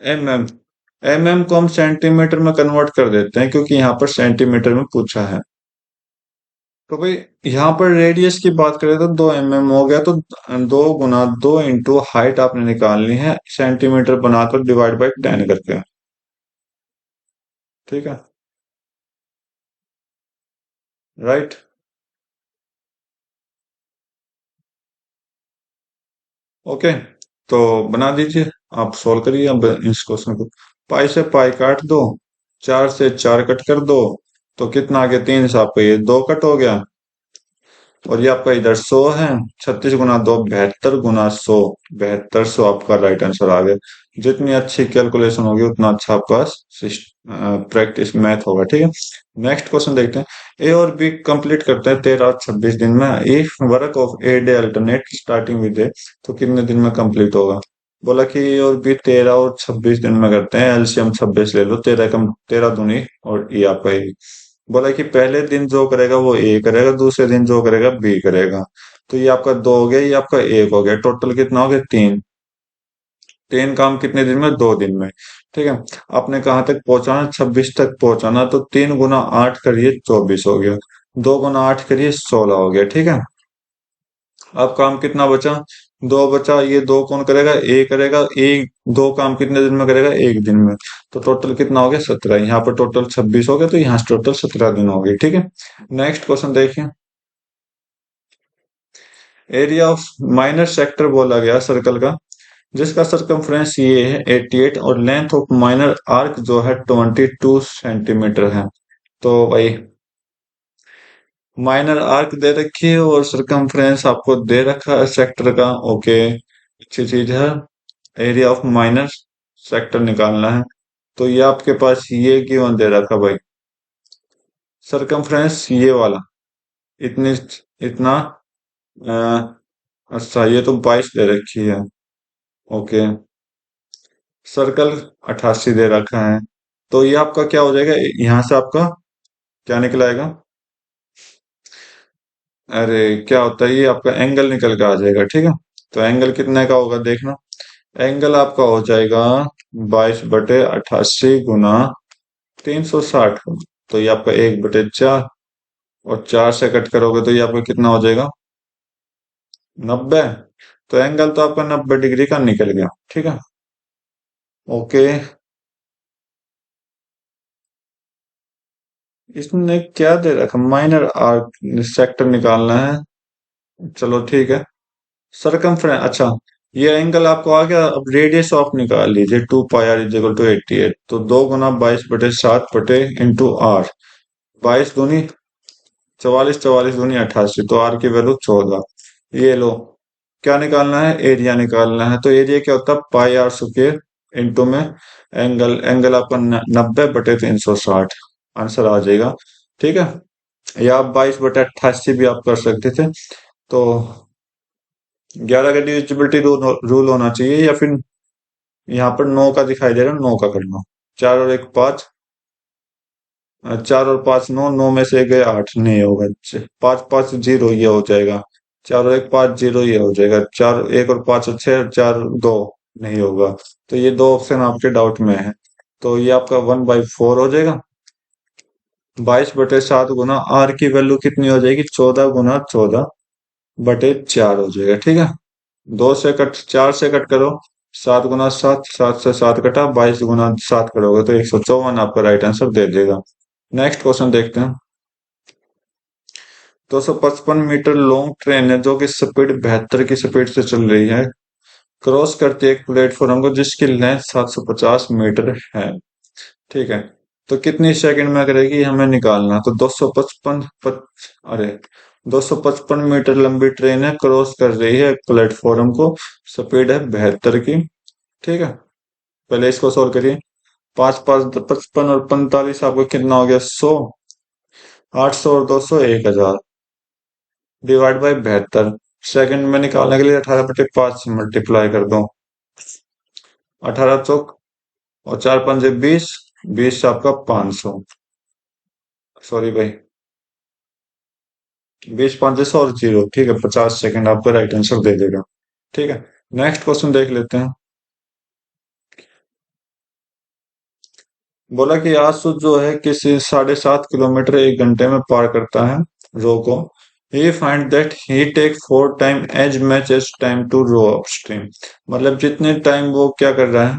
mm। mm को हम सेंटीमीटर में कन्वर्ट कर देते हैं क्योंकि यहाँ पर सेंटीमीटर में पूछा है। तो भाई यहाँ पर रेडियस की बात करें तो 2 mm हो गया, तो 2 गुना 2 इंटू हाइट आपने निकालनी है सेंटीमीटर बनाकर डिवाइड बाई 10 करके। ठीक है, राइट। ओके, तो बना दीजिए, आप सोल्व करिए अब इस क्वेश्चन को। पाई से पाई काट दो, 4 से 4 कट कर दो, तो कितना आ गया, 3 से आपका ये 2 कट हो गया, और ये आपका इधर 100 है। 36 गुना 2 72 गुना 100, 7200 आपका राइट आंसर आ गया। जितनी अच्छी कैलकुलेशन होगी उतना अच्छा आपका प्रैक्टिस मैथ होगा। ठीक है, नेक्स्ट क्वेश्चन देखते हैं। ए और बी कंप्लीट करते हैं 13 और 26 दिन में। If work of a day alternate starting with A, तो कितने दिन में कंप्लीट होगा। बोला कि ए और बी 13 और 26 दिन में करते हैं, एलसीएम 26 ले लो, 13 कम 13 दूनी, और ये आपका ए। बोला कि पहले दिन जो करेगा वो ए करेगा, दूसरे दिन जो करेगा बी करेगा। तो ये आपका 2 हो गया, ये आपका 1 हो गया, टोटल कितना हो गया, 3। 3 काम कितने दिन में, 2 दिन में। ठीक है, आपने कहाँ तक पहुंचाना, 26 तक पहुंचाना, तो 3 गुना 8 करिए 24 हो गया, 2 गुना 8 करिए 16 हो गया। ठीक है, अब काम कितना बचा, 2 बचा, ये 2 कौन करेगा, ए करेगा। एक 2 काम कितने दिन में करेगा, 1 दिन में। तो टोटल कितना हो गया, 17। यहाँ पर टोटल 26 हो गया, तो यहाँ से टोटल 17 दिन हो गए। ठीक है, नेक्स्ट क्वेश्चन देखिए। एरिया ऑफ माइनर सेक्टर बोला गया सर्कल का, जिसका सरकमफ्रेंस ये है 88, और लेंथ ऑफ माइनर आर्क जो है 22 सेंटीमीटर है। तो भाई माइनर आर्क दे रखी है और सरकमफ्रेंस आपको दे रखा है सेक्टर का। ओके, अच्छी चीज है। एरिया ऑफ माइनर सेक्टर निकालना है, तो ये आपके पास ये गिवन दे रखा भाई, सरकमफ्रेंस ये वाला इतनी, इतना। अच्छा, ये तो 22 दे रखी है। ओके, सर्कल 88 दे रखा है, तो ये आपका क्या हो जाएगा, यहाँ से आपका क्या निकल आएगा। अरे क्या होता है, ये आपका एंगल निकल के आ जाएगा। ठीक है, तो एंगल कितने का होगा देखना। एंगल आपका हो जाएगा 22/88 गुना 360। तो ये आपका 1/4, और 4 से कट करोगे तो ये आपका कितना हो जाएगा, 90। तो एंगल तो आपका 90 डिग्री का निकल गया। ठीक है, ओके। इसने क्या दे रखा, माइनर आर्क सेक्टर निकालना है। चलो ठीक है, सरकमफ्रेंस, अच्छा, ये एंगल आपको आ गया। अब रेडियस ऑफ निकाल लीजिए, 2 पाई r = 88, तो 2 गुना 22/7 इंटू आर, 22 दूनी 44, 44 दूनी 88, तो आर की वैल्यू 14। ये लो, क्या निकालना है, एरिया निकालना है। तो एरिया क्या होता है, पाई r² इंटू में एंगल, एंगल आपका 90/360 आंसर आ जाएगा। ठीक है, या आप 22/88 भी आप कर सकते थे। तो 11 का डिविजिबिलिटी रूल होना चाहिए, या फिर यहाँ पर 9 का दिखाई दे रहा है, 9 का कर लो। 4 और 1 5, 4 और 5 9, 9 में से गए 8, नहीं होगा। 5 5 0, ये हो जाएगा। 4 और 1 5 0, ये हो जाएगा। 4 1 और 5 6, 4 2, नहीं होगा। तो ये दो ऑप्शन आपके डाउट में है, तो ये आपका 1/4 हो जाएगा। 22/7 गुना आर की वैल्यू कितनी हो जाएगी? 14 गुना 14/4 हो जाएगा, ठीक है। 4 से कट करो। 7 गुना 7, 7 से 7 कटा, 22 गुना 7 करोगे तो 154 आपका राइट आंसर दे देगा। नेक्स्ट क्वेश्चन देखते हैं। 255 मीटर लॉन्ग ट्रेन है जो कि स्पीड 72 की स्पीड से चल रही है, क्रॉस करती है एक प्लेटफॉर्म को जिसकी लेंथ 750 मीटर है, ठीक है। तो कितनी सेकंड में करेगी हमें निकालना। तो 255 अरे 255 मीटर लंबी ट्रेन है, क्रॉस कर रही है एक प्लेटफॉर्म को, स्पीड है 72 की, ठीक है। पहले इसको सोल्व करिए। 5 5 55 और 45 आपको कितना हो गया? 100। 800 और 200 1000, डिवाइड बाई 72। सेकंड में निकालने के लिए 18/5 से मल्टीप्लाई कर दो। 18 चौक और 4 पंजे 20, 20 आपका 500, सॉरी भाई, 20 5 100 और 0, ठीक है। 50 सेकंड आपका राइट आंसर दे देगा, ठीक है। नेक्स्ट क्वेश्चन देख लेते हैं। बोला कि आसू जो है किसी 7.5 किलोमीटर 1 घंटे में पार करता है रो को। He find that he take 4 time as much as time to row upstream. मतलब जितने टाइम वो क्या कर रहा है,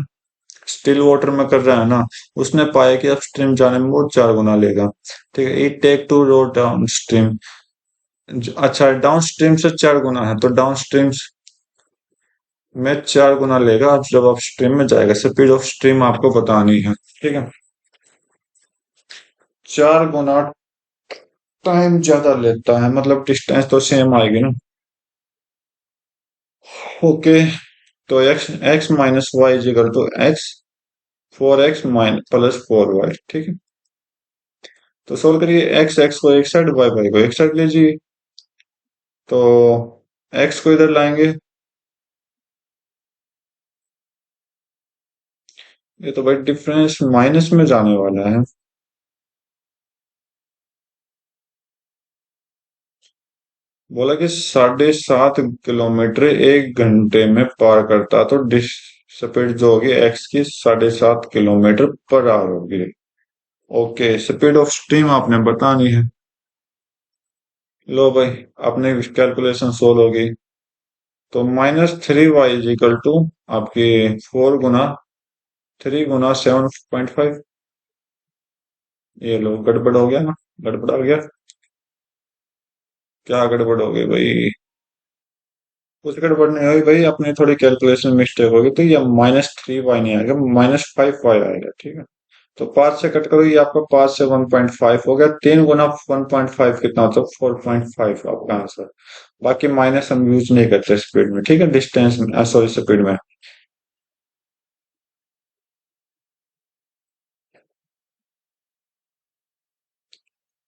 स्टिल वाटर में कर रहा है ना, उसने पाया कि अपस्ट्रीम जाने में वो 4 गुना लेगा, ठीक है। He take to row downstream, अच्छा डाउन स्ट्रीम से 4 गुना है, तो डाउन स्ट्रीम में 4 गुना लेगा अब जब अपस्ट्रीम में जाएगा। स्पीड ऑफ स्ट्रीम आपको बतानी है, ठीक है। 4 गुना टाइम ज्यादा लेता है, मतलब डिस्टेंस तो सेम आएगी ना। ओके, तो x x minus y is equal to x, 4x minus plus 4y, ठीक है। तो सोल्व करिए। एक्स एक्स को एक साइड, वाई वाई को एक साइड लीजिए। तो एक्स को इधर लाएंगे, ये तो भाई डिफरेंस माइनस में जाने वाला है। बोला कि 7.5 किलोमीटर 1 घंटे में पार करता, तो स्पीड जो होगी एक्स की 7.5 किलोमीटर पर आवर होगी। ओके, स्पीड ऑफ स्ट्रीम आपने बतानी है। लो भाई, अपने कैलकुलेशन सोल्व होगी। तो -3y इजिकल टू आपकी 4 गुना 3 गुना 7.5। ये लो, गड़बड़ हो गया ना, गड़बड़ हो गया। क्या गड़बड़ हो गई भाई? कुछ गड़बड़ नहीं हुई भाई, अपनी थोड़ी कैलकुलेशन मिस्टेक होगी, तो ये -3y नहीं आएगा, -5y आएगा, ठीक है। तो 5 से कट करो, ये आपका 5 से 1.5 हो गया। 3 गुना 1.5 कितना होता है? 4.5 आपका आंसर। बाकी माइनस हम यूज नहीं करते स्पीड में, ठीक है, डिस्टेंस में, सॉरी स्पीड में।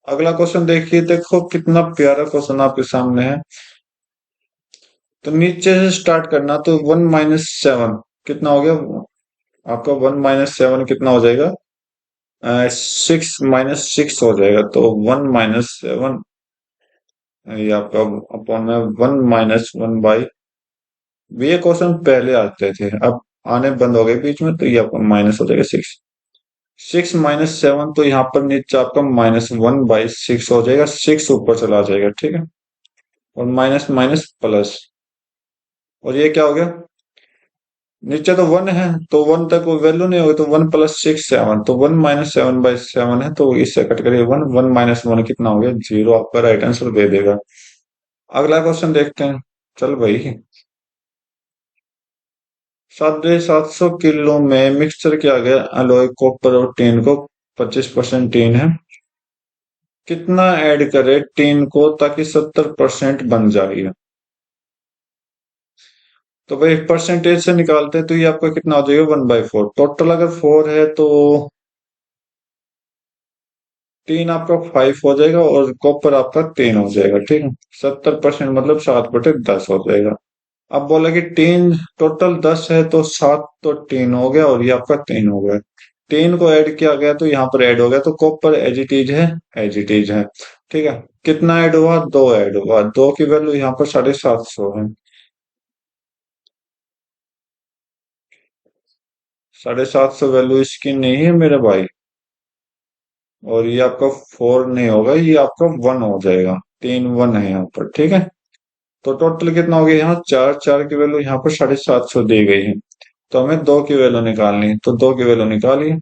अगला क्वेश्चन देखिए, देखो कितना प्यारा क्वेश्चन आपके सामने है। तो नीचे से स्टार्ट करना, तो 1 - 7 कितना हो गया आपका? 1 - 7 कितना हो जाएगा? 6 - 6 हो जाएगा। तो 1 - 7, ये आपका अपॉन में 1 - 1 बाई, ये क्वेश्चन पहले आते थे, अब आने बंद हो गए बीच में, तो ये आपका माइनस हो जाएगा 6। 6 - 7, तो यहाँ पर नीचे आपका -1/6 हो जाएगा, 6 ऊपर चला जाएगा, ठीक है। और माइनस माइनस प्लस, और ये क्या हो गया? नीचे तो 1 है, तो 1 तक वो वैल्यू नहीं होगी, तो 1 + 6 7, तो 1 - 7/7 है, तो इससे कट करिए 1, 1 - 1 कितना हो गया? 0, आपका राइट आंसर दे देगा। अगला क्वेश्चन देखते हैं। चल भाई, 750 किलो में मिक्सचर किया गया एलॉय कॉपर और टीन को, 25% टीन है, कितना ऐड करे टीन को ताकि 70% बन जाए? तो भाई परसेंटेज से निकालते हैं, तो ये आपका कितना हो जाएगा? 1/4। टोटल अगर 4 है तो टीन आपका 5 हो जाएगा, और कॉपर आपका 3 हो जाएगा, ठीक है। 70% मतलब 7/10 हो जाएगा। अब बोला कि 10, टोटल 10 है तो 7 तो 10 हो गया और ये आपका 3 हो गया। 10 को ऐड किया गया तो यहाँ पर ऐड हो गया, तो कॉपर एज इट इज है, एज इट इज है। ठीक है। कितना ऐड हुआ? 2 ऐड हुआ, 2 की वैल्यू यहाँ पर 750 है। 750 वैल्यू इसकी नहीं है मेरे भाई। और ये आपका 4 नहीं होगा, ये आपका 1 हो जाएगा। 3 1 है यहाँ पर। ठीक है। तो टोटल कितना हो गया यहाँ? 4, 4 की वैल्यू यहाँ पर 750 दी गई है। तो हमें 2 की वैल्यू निकालनी है, तो 2 की वैल्यू निकालिए।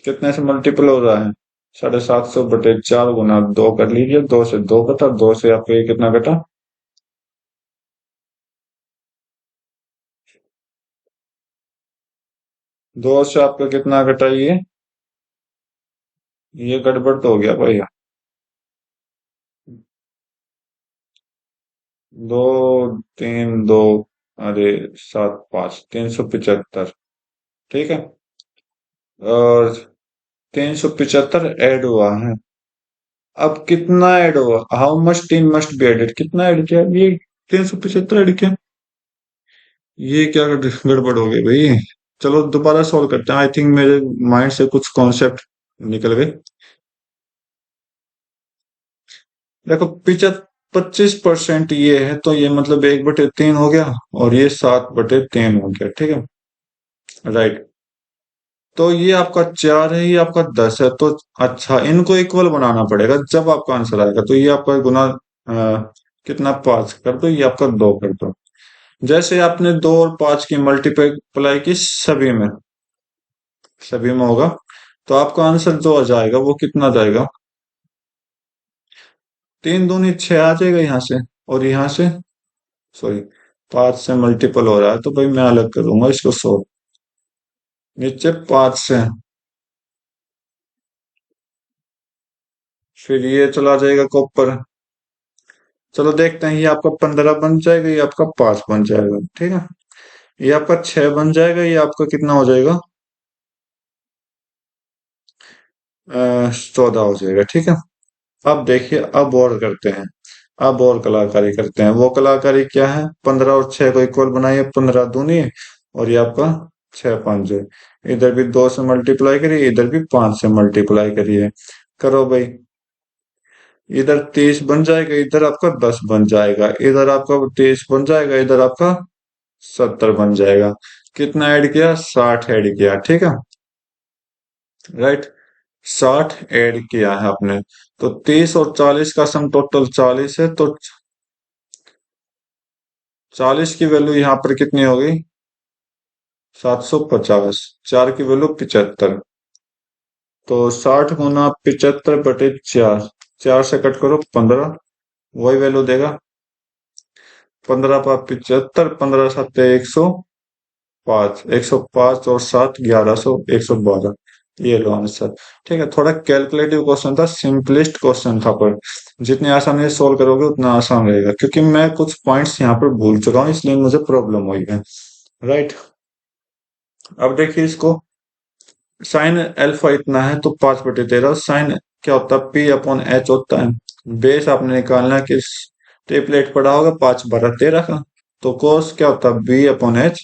कितने से मल्टीपल हो रहा है? 750/4 गुना 2 कर लीजिए। 2 से 2 कटा, 2 से आपको ये कितना कटा? 2 से आपका कितना कटा ये गड़बड़ तो हो गया भाई। 2 3 2, अरे 7 5, 375। ठीक है। और 375 ऐड हुआ है। अब कितना ऐड हुआ? How much 10 must be added? कितना ऐड किया ये? 375 ऐड किया। ये क्या गड़बड़ हो गई भाई? चलो दोबारा सॉल्व करते हैं। आई थिंक मेरे माइंड से कुछ कॉन्सेप्ट निकल गए। देखो 25% ये है, तो ये मतलब 1/3 हो गया, और ये 7/3 हो गया। ठीक है। राइट। तो ये आपका 4 है, ये आपका 10 है, तो अच्छा इनको इक्वल बनाना पड़ेगा जब आपका आंसर आएगा। तो ये आपका गुना कितना? 5 कर दो, ये आपका 2 कर दो। जैसे आपने 2 और 5 की मल्टीप्लाई की सभी में, सभी में होगा, तो आपका आंसर जो आ जाएगा वो कितना जाएगा? 3 दूनी 6 आ जाएगा यहाँ से। और यहाँ से, सॉरी, 5 से मल्टीपल हो रहा है तो भाई मैं अलग करूंगा इसको 100। नीचे 5 से, फिर ये चला जाएगा कॉपर। चलो देखते हैं, ये आपका 15 बन जाएगा, ये आपका 5 बन जाएगा। ठीक है। ये आपका 6 बन जाएगा, ये आपका कितना हो जाएगा? 14 हो जाएगा। ठीक है। अब देखिए, अब और करते हैं। अब और कलाकारी करते हैं। वो कलाकारी क्या है? 15 और 6 को इक्वल बनाइए। 15 दूनी, और ये आपका 6 5 है। इधर भी 2 से मल्टीप्लाई करिए, इधर भी 5 से मल्टीप्लाई करिए। करो भाई। इधर 30 बन जाएगा, इधर आपका 10 बन जाएगा, इधर आपका 23 बन जाएगा, इधर आपका 70 बन जाएगा। कितना ऐड किया? 60 ऐड किया। ठीक है। राइट। 60 ऐड किया है आपने। तो 30 और 40 का सम टोटल 40 है, तो 40 की वैल्यू यहाँ पर कितनी हो गई? 750। 4 की वैल्यू 75। तो 60 गुना 75/4, 4 से कट करो 15, वही वैल्यू देगा। 15 × 75, 15 × 7 = 105। 105 और 7 1100, 112। ये लो आंसर। ठीक है। थोड़ा कैलकुलेटिव क्वेश्चन था, सिंपलेस्ट क्वेश्चन था, पर जितनी आसानी से सोल्व करोगे उतना आसान रहेगा, क्योंकि मैं कुछ पॉइंट्स यहाँ पर भूल चुका हूँ, इसलिए मुझे प्रॉब्लम हुई है। राइट। अब देखिए इसको, साइन अल्फा इतना है तो 5/13। साइन क्या होता है? P/H होता है। बेस आपने निकालना है कि टेपलेट पड़ा होगा 5 12 13 का। तो कोस क्या होता है? B/H।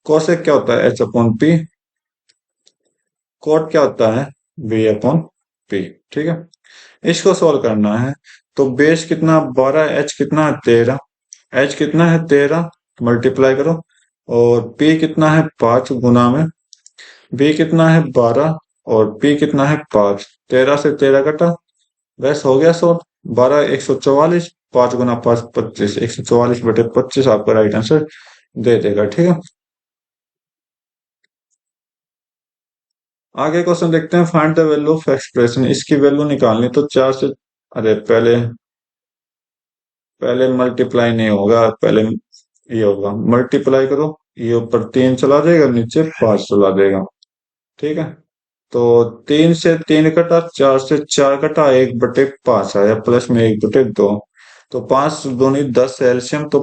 कोसेक क्या होता है? H/P। कोट क्या होता है? B/P। ठीक है। इसको सोल्व करना है। तो बेस कितना? 12, H कितना है? 13। H कितना है? 13। मल्टीप्लाई करो। और P कितना है? 5 गुना में। B कितना है? 12। और P कितना है? 5। 13 से 13 कटा, बस हो गया 100। 12 144। 5 गुना 5 25। 144/25 आपका राइट आंसर दे देगा। ठीक है। आगे क्वेश्चन देखते हैं। Find the value of expression. इसकी वैल्यू निकालनी, तो 4 से, अरे पहले पहले मल्टीप्लाई नहीं होगा, पहले ये होगा। मल्टीप्लाई करो, ये ऊपर 3 चला जाएगा, नीचे 5 चला जाएगा। ठीक है। तो 3 से 3 कटा, 4 से 4 कटा, 1/5 आया, प्लस में 1/2। तो 5 दूनी 10 एलसीएम, तो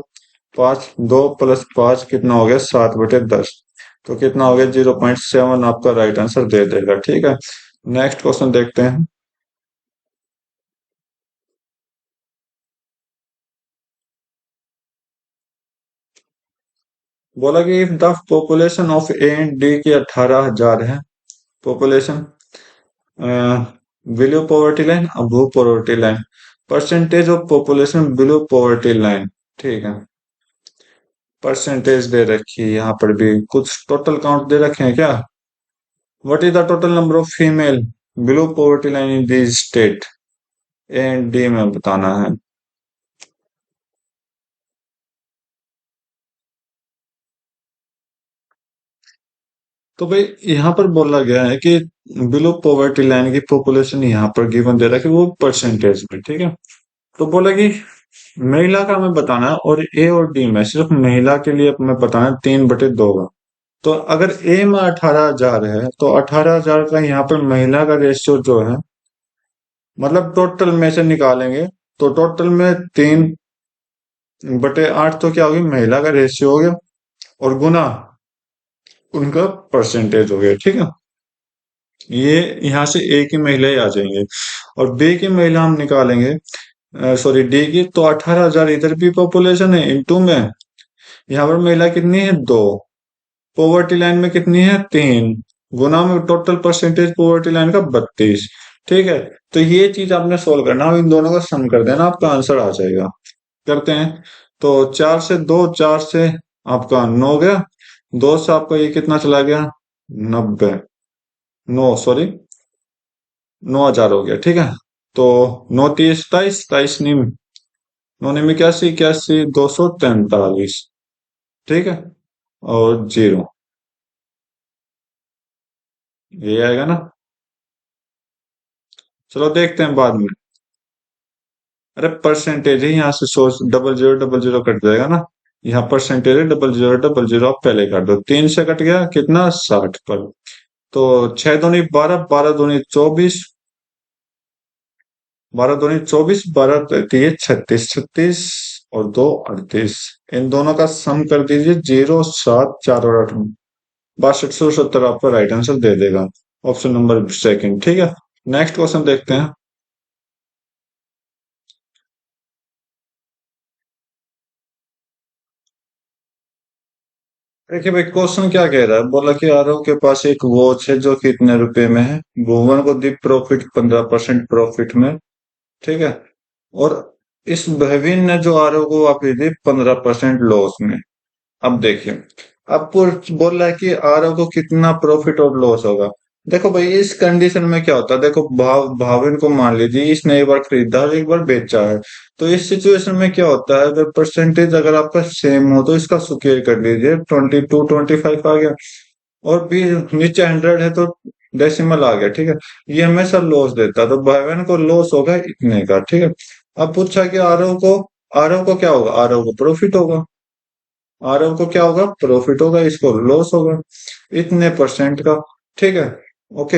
5 2 + 5 कितना हो गया? 7/10। तो कितना हो गया? 0.7 आपका राइट आंसर दे देगा। ठीक है। नेक्स्ट क्वेश्चन देखते हैं। बोला कि if the population of A and D की 18,000 है population, below poverty line, above poverty line, percentage of population below poverty line, ठीक है। परसेंटेज दे रखी है यहाँ पर भी, कुछ टोटल काउंट दे रखे हैं क्या? What is the total number of female below poverty line in this state, A and D में बताना है। तो भाई यहाँ पर बोला गया है कि बिलो पॉवर्टी लाइन की पॉपुलेशन यहाँ पर गिवन दे रहा है कि वो परसेंटेज में, ठीक है। तो बोला कि महिला का हमें बताना है, और ए और डी में सिर्फ महिला के लिए हमें बताना है 3/2 का। तो अगर ए में 18,000 है तो 18,000 का यहाँ पर महिला का रेशियो जो है, मतलब टोटल में से निकालेंगे तो टोटल में 3/8 तो क्या होगी, महिला का रेशियो हो गया, और गुना उनका परसेंटेज हो गया, ठीक है। ये यहाँ से ए की महिला ही आ जाएंगे, और बी की महिला हम निकालेंगे, सॉरी डी की, तो 18,000 इधर भी पॉपुलेशन है इनटू में, यहाँ पर महिला कितनी है, 2, पॉवर्टी लाइन में कितनी है, 3, गुना में टोटल परसेंटेज पॉवर्टी लाइन का 32, ठीक है। तो ये चीज आपने सोल्व करना, और इन दोनों का सम कर देना, आपका आंसर आ जाएगा। करते हैं। तो 4 से 2, 4 से आपका 9 गया, 2 से आपका ये कितना चला गया, 90, 9 सॉरी 9,000 हो गया, ठीक है। तो 9 30 27, 27 निम, 9 निम 81, 81 243, ठीक है, और 0, ये आएगा ना। चलो देखते हैं बाद में। अरे परसेंटेज है, यहाँ से सोच, डबल जीरो कट जाएगा ना, यहाँ परसेंटेज है, डबल जीरो आप पहले कर दो, 3 से कट गया कितना, 60 पर। तो 6 दूनी 12, 12 दूनी 24, 12 दूनी 24, 12 36, 36 और 2 38, इन दोनों का सम कर दीजिए, 0 7 4 और 8, 6270 आपका राइट आंसर दे देगा, ऑप्शन नंबर सेकंड, ठीक है। नेक्स्ट क्वेश्चन देखते हैं। देखिए भाई क्वेश्चन क्या कह रहा है, बोला कि आरव के पास एक वॉच है जो कि इतने रुपए में है, भुवन को दी प्रॉफिट 15% प्रॉफिट में, ठीक है, और इस भविन ने जो आरव को वापस दी 15% लॉस में। अब देखिए, आपको बोल रहा है कि आरव को कितना प्रॉफिट और लॉस होगा। देखो भाई इस कंडीशन में क्या होता है, देखो भाविन को मान लीजिए इसने एक बार खरीदा और एक बार बेचा है, तो इस सिचुएशन में क्या होता है, अगर परसेंटेज अगर आपका सेम हो तो इसका स्क्वायर कर लीजिए, 22 25 आ गया, और भी नीचे 100 है तो डेसिमल आ गया, ठीक है। ये हमेशा लॉस देता है, तो भाविन को लॉस होगा इतने का, ठीक है। अब पूछा कि आरव को क्या होगा, आरव को प्रॉफिट होगा, आरव को क्या होगा, प्रॉफिट होगा, इसको लॉस होगा इतने परसेंट का, ठीक है। ओके,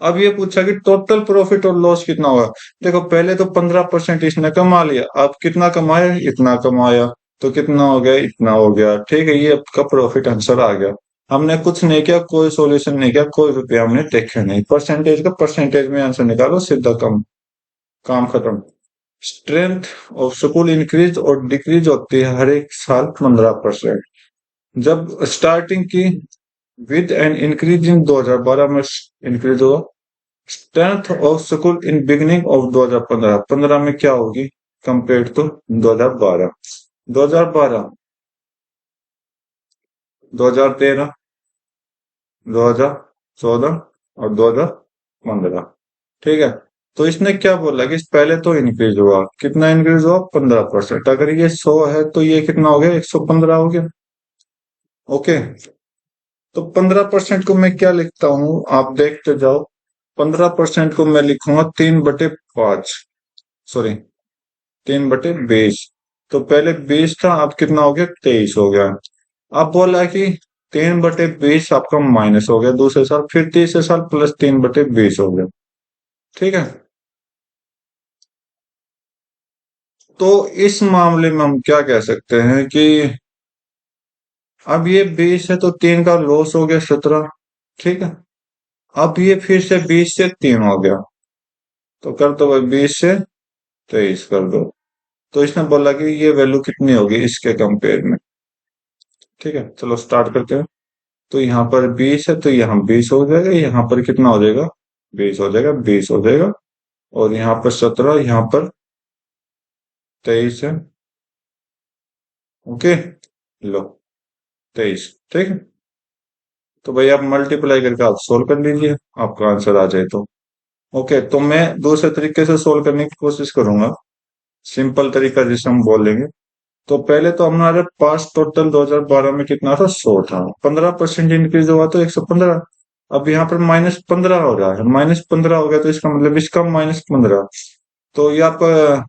अब ये पूछा कि टोटल प्रॉफिट और लॉस कितना होगा। देखो पहले तो 15% इसने कमा लिया, अब कितना कमाया, इतना कमाया, तो कितना हो गया, इतना हो गया, ठीक है। ये आपका प्रॉफिट आंसर आ गया। हमने कुछ नहीं किया, कोई सॉल्यूशन नहीं किया, कोई रुपया हमने देखे नहीं, परसेंटेज का परसेंटेज में आंसर निकालो, सीधा कम, काम खत्म। स्ट्रेंथ ऑफ स्कूल इंक्रीज और डिक्रीज होती है हर एक साल 15%। जब स्टार्टिंग की विद एन इंक्रीज इन 2012 में इंक्रीज हुआ, strength of school in beginning of 2015, 15 में क्या होगी कंपेयर टू 2012, 2012, 2013, 2014 और 2015, ठीक है। तो इसने क्या बोला कि पहले तो इंक्रीज हुआ, कितना इंक्रीज हुआ, 15%, अगर ये 100 है तो ये कितना हो गया, 115 हो गया, ओके। तो 15% को मैं क्या लिखता हूं, आप देखते जाओ, 15% को मैं लिखूंगा 3/5, सॉरी 3/20, तो पहले 20 था, अब कितना हो गया, 23 हो गया। अब बोला कि 3/20 आपका माइनस हो गया दूसरे साल, फिर तीसरे साल प्लस 3/20 हो गया, ठीक है। तो इस मामले में हम क्या कह सकते हैं कि अब ये 20 है तो 3 का लॉस हो गया 17, ठीक है। अब ये फिर से 20 से 3 हो गया, तो कर दो भाई 20 से 23 कर दो। तो इसने बोला कि ये वैल्यू कितनी होगी इसके कंपेयर में, ठीक है, चलो स्टार्ट करते हैं। तो यहाँ पर 20 है, तो यहाँ 20 हो जाएगा, यहाँ पर कितना हो जाएगा? 20 हो जाएगा, 20 हो जाएगा। और यहाँ पर 17, यहाँ पर 23 है। ओके, लो 23। ठीक है, तो भाई आप मल्टीप्लाई करके आप सोल्व कर लीजिए, आपका आंसर आ जाए तो। ओके, तो मैं दूसरे तरीके से सोल्व करने की कोशिश करूंगा, सिंपल तरीका जिसे हम बोलेंगे। तो पहले तो हमारे पास टोटल 2012 में कितना था? 100 था। 15% इंक्रीज हुआ तो 115। अब यहाँ पर -15 हो रहा है, -15 हो गया, तो इसका मतलब इसका -15। तो ये आपका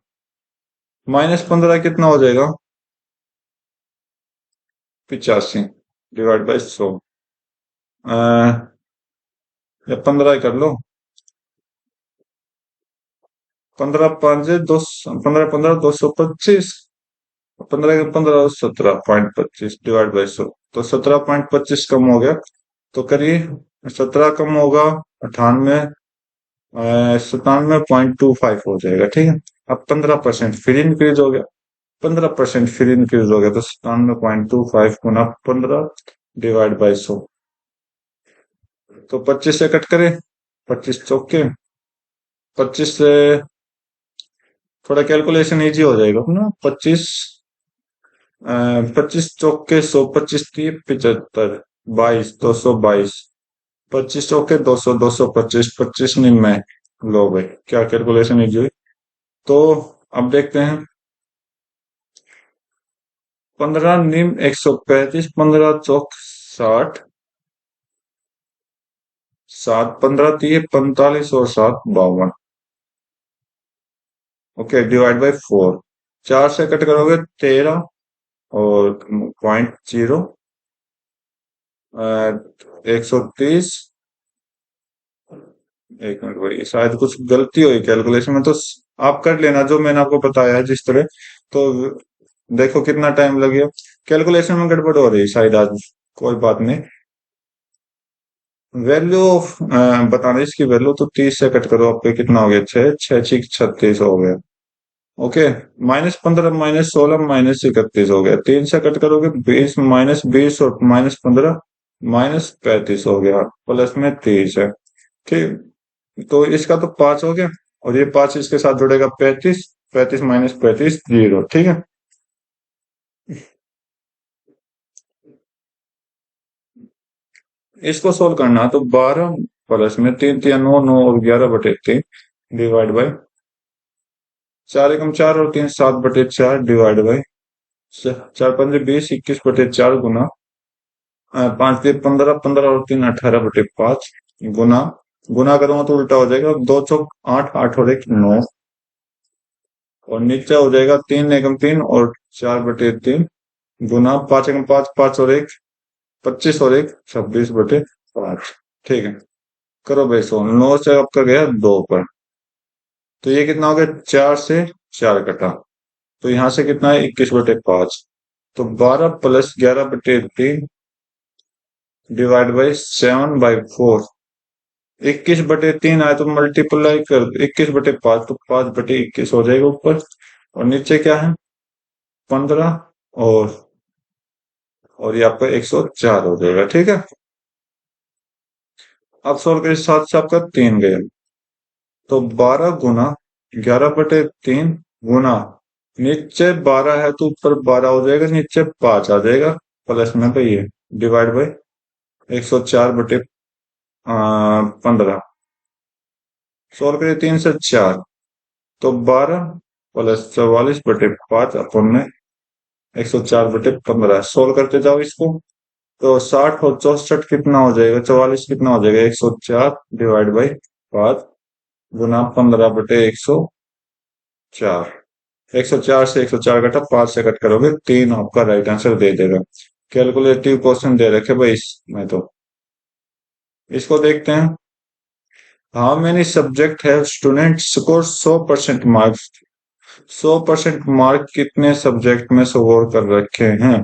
-15 कितना हो जाएगा? 85 डिवाइड बाई 100। या 15 कर लो। 15 5 दो, 15 15 225। 15 17.25 डिवाइड बाई 100। तो 17.25 कम हो गया। तो करिए, 17 कम होगा 98, 97.25 हो जाएगा। ठीक है, अब 15% फिर इंक्रीज हो गया। 15% फिर इंक्रीज हो गया, तो 97.25 गुना 15 डिवाइड बाई 100। तो 25 से कट करें, 25 चौके, 25 से थोड़ा कैलकुलेशन इजी हो जाएगा ना। 25, 25 चौके 100, 25 3 75, 22 222। 25 चौके 200, 225, 25 में लो भाई, क्या कैलकुलेशन इजी हुई। तो अब देखते हैं। 15 × 135, 15 चौक 60, 7 15 × 3 45 और 7 52। Okay, divide by 4। 4 से कट करोगे 13 और 0.0, 130। एक मिनट भाई, शायद कुछ गलती हुई कैलकुलेशन में, तो आप कर लेना जो मैंने आपको बताया है जिस तरह। तो देखो कितना टाइम लग गया, कैलकुलेशन में गड़बड़ हो रही है शायद आज। कोई बात नहीं। वैल्यू ऑफ बताना इसकी वैल्यू, तो 30 से कट करो, आपके कितना हो गया? 6 6 6 36 हो गया। ओके, -15 -16 -31 हो गया। 3 से कट करोगे 20, -20 और -15 -35 हो गया, प्लस में 30 है। ठीक, तो इसका तो 5 हो गया, और ये 5 इसके साथ जुड़ेगा 35। 35 -35 0। ठीक है, इसको सोल्व करना है, तो 12 प्लस में 3 3 9 9 और 11/3 डिवाइड बाई 4 एकम 4 और 3 7/4 डिवाइड बाई 4 5 20 21/4 गुना 5 3 15 15 और 3 18/5 गुना। गुना करूंगा तो उल्टा हो जाएगा, 2 चौक 8 8 और 1 9, और नीचे हो जाएगा 3 एकम 3 और 4/3 गुना 5 एकम 5 5 और 1 25 और 1 26/5। ठीक है, करो भाई, 9 से आपका गया 2 पर। तो ये कितना हो गया? 4 से 4 कटा, तो यहां से कितना है? 21/5। तो 12 प्लस 11/3 डिवाइड बाई 7/4। 21/3 आए तो मल्टीप्लाई कर 21/5, तो 5/21 हो जाएगा ऊपर, और नीचे क्या है? 15, और ये आपका 104 हो जाएगा। ठीक है, अब सोल्व के साथ से आपका 3 गया, तो 12 गुना 11/3 गुना, नीचे 12 है तो ऊपर 12 हो जाएगा, नीचे 5 आ जाएगा, प्लस में भाई ये डिवाइड बाई 104/15। सोल्व करिए 3 से 4, तो 12 प्लस 44/5 अपन में 104/15। सोल्व करते जाओ इसको, तो 60 और 64 कितना हो जाएगा? 44 कितना हो जाएगा? 104 डिवाइड बाई 5 गुना 15/104। 104 से 104 कटा, 5 से कट करोगे 3, आपका राइट आंसर दे देगा। कैलकुलेटिव क्वेश्चन दे रखे भाई इसमें तो। इसको देखते हैं। How many subject have student score 100% marks? 100% mark कितने सब्जेक्ट में स्कोर कर रखे हैं?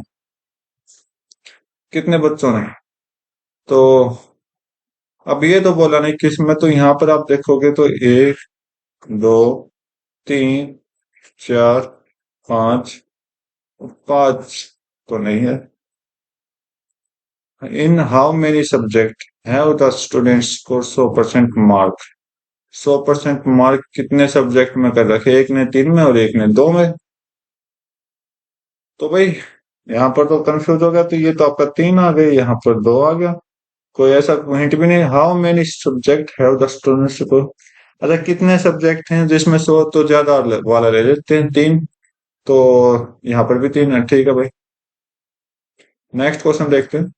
कितने बच्चों ने? तो अब ये तो बोला नहीं किस में, तो यहाँ पर आप देखोगे तो 1 2 3 4 5, 5 तो नहीं है। In how many subject have the students score 100% mark. 100% mark कितने सब्जेक्ट में कर रखे, एक ने 3 में और एक ने 2 में। तो भाई यहाँ पर तो कंफ्यूज हो गया, तो ये तो आपका 3 आ गई, यहाँ पर 2 आ गया। कोई ऐसा हिंट भी नहीं, how many subject have the students को। अच्छा कितने सब्जेक्ट हैं जिसमें 100 तो ज्यादा वाला ले लेते हैं, 3। तो यहाँ पर भी 3 है, ठीक है भाई। नेक्स्ट क्वेश्चन देखते हैं।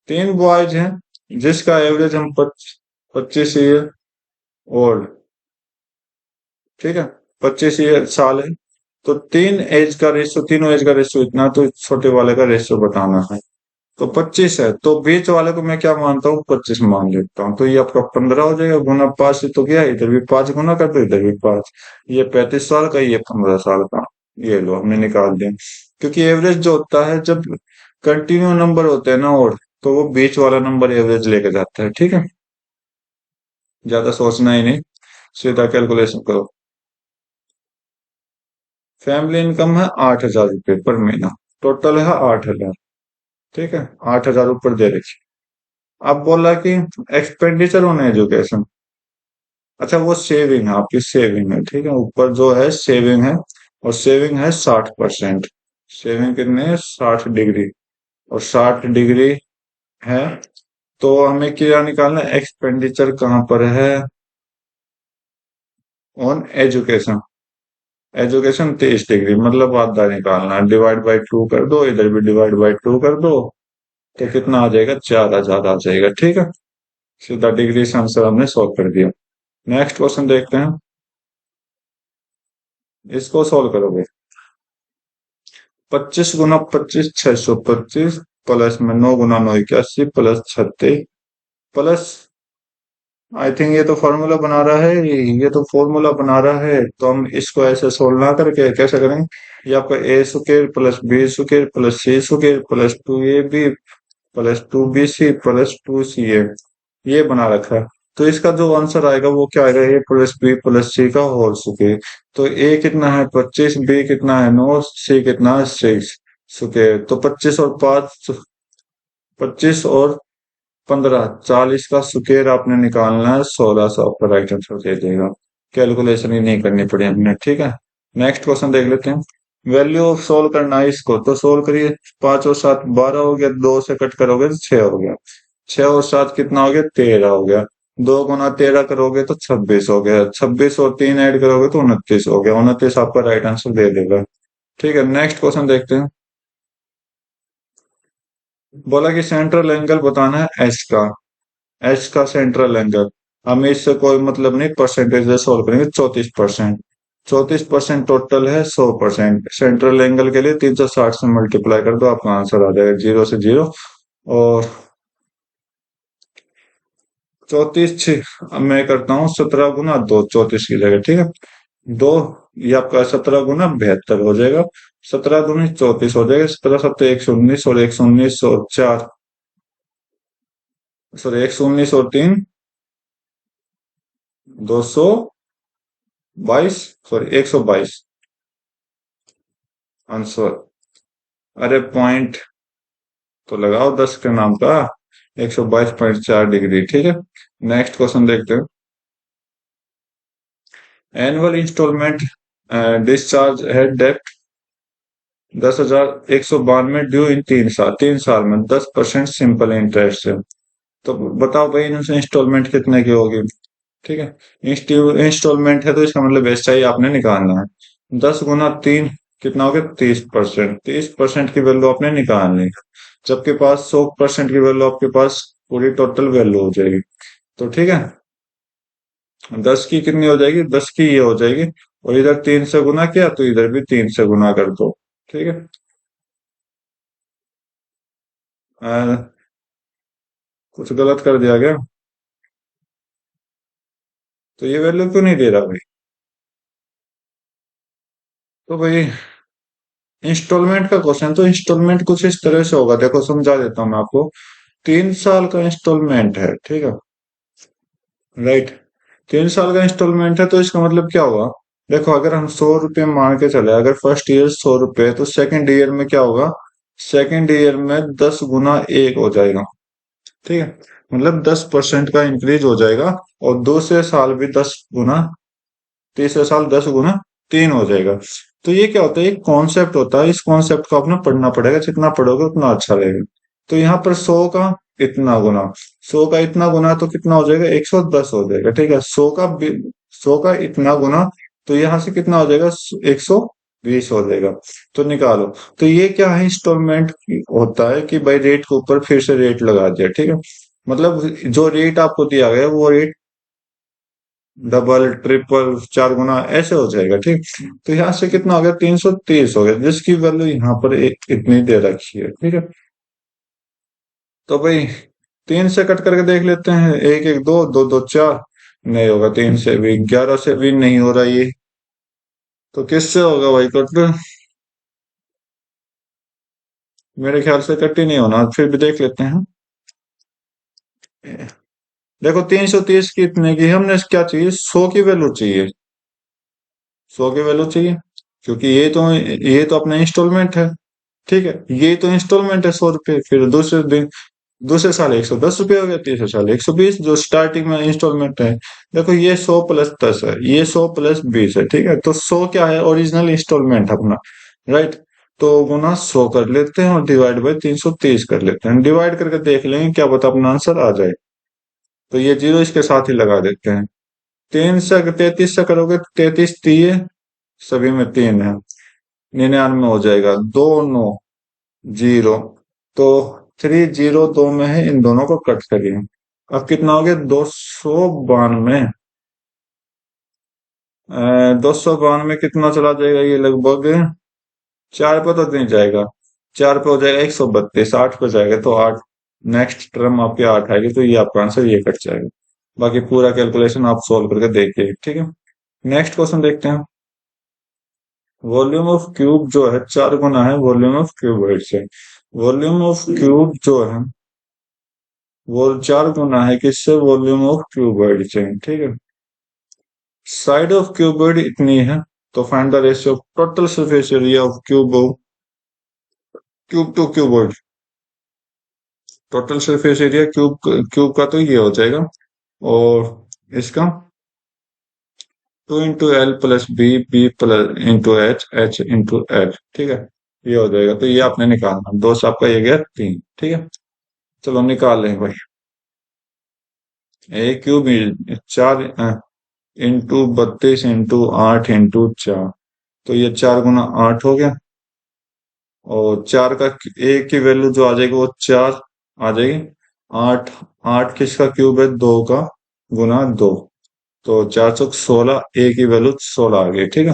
3 बॉयज हैं जिसका एवरेज हम 25 ईयर ओल्ड, ठीक है, 25 ईयर साल है। तो तीनों एज का रेशियो इतना, तो छोटे वाले का रेशियो बताना है। तो 25 है, तो बीच वाले को मैं क्या मानता हूँ, 25 मान लेता हूँ। तो ये आपका 15 हो जाएगा, गुना 5 से तो गया, इधर भी 5 गुना कर दो, इधर भी 5। ये 35 साल का, ये 15 साल का। ये लो हमने निकाल दिया। क्योंकि एवरेज जो होता है, जब कंटिन्यू नंबर होते हैं ना, और तो वो बीच वाला नंबर एवरेज लेके जाता है, ठीक है। ज्यादा सोचना ही नहीं, सीधा कैलकुलेशन करो। फैमिली इनकम है 8,000 रुपये पर महीना, टोटल है 8,000, ठीक है। 8,000 ऊपर दे रखी। अब बोला कि एक्सपेंडिचर ऑन एजुकेशन। अच्छा वो सेविंग है, आपकी सेविंग है, ठीक है। ऊपर जो है सेविंग है, और सेविंग है 60%। सेविंग कितने है, 60 डिग्री। और 60 डिग्री है, तो हमें क्या निकालना है, एक्सपेंडिचर कहाँ पर है, ऑन एजुकेशन। एजुकेशन 30 डिग्री, मतलब आधा निकालना है, डिवाइड बाई 2 कर दो, इधर भी डिवाइड बाई 2 कर दो। तो कितना आ जाएगा, 4,000 आ जाएगा, ठीक है। सीधा डिग्री से आंसर हमने सॉल्व कर दिया। नेक्स्ट क्वेश्चन देखते हैं। इसको सॉल्व करोगे, 25 गुना 25 625, प्लस में 9 गुना 9 81, प्लस 36, प्लस, आई थिंक ये तो फॉर्मूला बना रहा है, ये तो फॉर्मूला बना रहा है, तो हम इसको ऐसे सोल्व ना करके कैसे करेंगे। ये आपका A square plus B square plus C square plus 2ab plus 2bc plus 2ca, ये बना रखा है। तो इसका जो आंसर आएगा वो क्या आएगा, ए प्लस बी प्लस सी का होल स्क्वायर। तो ए कितना है 25, बी कितना है 9, सी कितना है 6 स्क्वायर। तो 25 और 15, 40 का स्क्वायर आपने निकालना है, 1600 आपका राइट आंसर दे देगा। कैलकुलेशन ही नहीं करनी पड़ी हमने, ठीक है। नेक्स्ट क्वेश्चन देख लेते हैं। वैल्यू सोल्व करना है इसको, तो सोल्व करिए। 5 और 7 12 हो गया, 2 से कट करोगे तो 6 हो गया। 6 और 7 कितना हो गया, 13 हो गया। 2 गुना 13 करोगे तो 26 हो गया। 26 और 3 ऐड करोगे तो 29 हो गया। 29 आपका राइट आंसर दे देगा, ठीक है। नेक्स्ट क्वेश्चन देखते हैं। बोला कि सेंट्रल एंगल बताना है एच का। एच का सेंट्रल एंगल, हमें इससे कोई मतलब नहीं, परसेंटेज से सोल्व करेंगे। 34%, 34% टोटल है 100%। सेंट्रल एंगल के लिए 360 से मल्टीप्लाई कर दो, आपका आंसर आ जाएगा, 0 से 0। और 34 अब मैं करता हूँ 17 गुना 2, 34 की जगह, ठीक है। 2, ये आपका 17 गुना 72 हो जाएगा। 17 दूनी 34 हो जाएगा। 17 सत्ते 119, और 119 और 4, सॉरी 119 और 3 222, सॉरी 122 आंसर। अरे पॉइंट तो लगाओ 10 के नाम का, 122.4 डिग्री, ठीक है। नेक्स्ट क्वेश्चन देखते हैं। एनुअल इंस्टॉलमेंट डिस्चार्ज है डेप्ट 10,192 ड्यू इन 3 साल, 3 साल में 10% सिंपल इंटरेस्ट है। तो बताओ भाई इनसे इंस्टॉलमेंट कितने की होगी, ठीक है। इंस्टॉलमेंट है तो इसका मतलब एसआई आपने निकालना है। 10 गुना 3 कितना हो गया, 30%। 30% की वैल्यू आपने निकालनी है, जबकि पास 100% की वैल्यू आपके पास पूरी टोटल वैल्यू हो जाएगी। तो ठीक है, 10 की कितनी हो जाएगी, 10 की ये हो जाएगी। और इधर 3 से गुना किया तो इधर भी 3 से गुना कर दो, ठीक है। कुछ गलत कर दिया गया, तो ये वैल्यू क्यों नहीं दे रहा भाई। तो भाई इंस्टॉलमेंट का क्वेश्चन, तो इंस्टॉलमेंट कुछ इस तरह से होगा, देखो समझा देता हूँ मैं आपको। 3 साल का इंस्टॉलमेंट है, ठीक है, राइट। 3 साल का इंस्टॉलमेंट है, तो इसका मतलब क्या हुआ, देखो अगर हम 100 रुपये मान के चले, अगर फर्स्ट ईयर 100 रुपये है तो सेकंड ईयर में क्या होगा, सेकंड ईयर में 10 गुना 1 हो जाएगा। ठीक है, मतलब 10% का इंक्रीज हो जाएगा। और दूसरे साल भी 10 गुना, तीसरे साल 10 गुना 3 हो जाएगा। तो ये क्या होता है, एक कॉन्सेप्ट होता है, इस कॉन्सेप्ट को अपना पढ़ना पड़ेगा, जितना पढ़ोगे उतना अच्छा रहेगा। तो यहाँ पर 100 का इतना गुना तो कितना हो जाएगा, 110 हो जाएगा। ठीक है, 100 का इतना गुना, तो यहाँ से कितना हो जाएगा, 120 हो जाएगा। तो निकालो। तो ये क्या है, इंस्टॉलमेंट होता है कि भाई रेट के ऊपर फिर से रेट लगा दिया। ठीक है, मतलब जो रेट आपको दिया गया वो रेट डबल ट्रिपल 4 गुना ऐसे हो जाएगा। ठीक, तो यहाँ से कितना हो गया, 330 हो गया, जिसकी वैल्यू यहाँ पर एक इतनी दे रखी है। ठीक है, तो भाई 3 से कट करके देख लेते हैं, एक एक दो, दो दो चार, नहीं होगा। 3 से भी, 11 से भी नहीं हो रहा ये, तो किससे होगा भाई कट। मेरे ख्याल से कट ही नहीं होना, फिर भी देख लेते हैं। देखो 330 कितने की है, हमने क्या चाहिए, 100 की वैल्यू चाहिए, 100 की वैल्यू चाहिए, क्योंकि ये तो अपना इंस्टॉलमेंट है। ठीक है, ये तो इंस्टॉलमेंट है 100 रुपये, फिर दूसरे दिन, दूसरे साल 110 रुपये हो गया, तीसरे साल 120, जो स्टार्टिंग में इंस्टॉलमेंट है। देखो ये 100 + 10 है, ये 100 + 20 है। ठीक है, तो 100 क्या है, ओरिजिनल इंस्टॉलमेंट अपना, राइट। तो गुना 100 कर लेते हैं और डिवाइड बाय 330 कर लेते हैं, डिवाइड करके देख लेंगे, क्या पता अपना आंसर आ जाए। तो ये जीरो इसके साथ ही लगा देते हैं। 3 से 33 से करोगे, 33 तीय, सभी में 3 है, 99 हो जाएगा, 2 9 0। तो 302 में है, इन दोनों को कट करिए। अब कितना हो गया, 292। 292 कितना चला जाएगा, ये लगभग 4 पे तो नहीं जाएगा, 4 पे हो जाएगा 132, 8 पे जाएगा तो 8, नेक्स्ट टर्म आपके 8 आएगी, तो ये आपका आंसर ये कट जाएगा। बाकी पूरा कैलकुलेशन आप सोल्व करके देखिए। ठीक है, नेक्स्ट क्वेश्चन देखते हैं। वॉल्यूम ऑफ क्यूब जो है 4 गुना है वॉल्यूम ऑफ क्यूबॉइड से। वॉल्यूम ऑफ क्यूब जो है वो 4 गुना है किससे, वॉल्यूम ऑफ क्यूबॉइड से। ठीक है, साइड ऑफ क्यूबॉइड इतनी है, तो find the ratio of total surface area of cube two cuboid. Total surface area cube cube का तो ये हो जाएगा, और इसका 2 × L + B, B × H into L। ठीक है, ये हो जाएगा, तो ये आपने निकालना, 2 से आपका ये गया 3। ठीक है, चलो निकाल लें भाई। ए क्यूब 4 × 32 × 8 × 4, तो ये 4 × 8 हो गया। और 4 का ए की वैल्यू जो आ जाएगी वो 4 आ जाएगी। 8, 8 किसका क्यूब है, 2 का, गुना 2, तो 4 × 16, ए की वैल्यू 16 आ गई। ठीक है,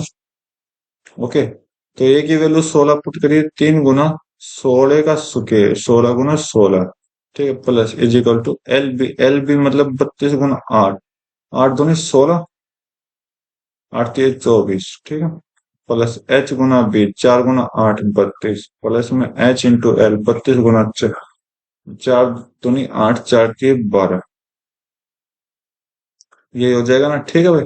ओके। तो ए की वैल्यू 16 पुट करिए, 3 × 16 का सुके 16 × 16। ठीक है, plus is equal to L B मतलब 32 × 8, 8 दूनी 16, 8 × 3 = 24। ठीक है, प्लस H × B 4 × 8 32, प्लस में H × L 32 × 4 दूनी 8, 4 × 3 = 12। ये हो जाएगा ना। ठीक है भाई,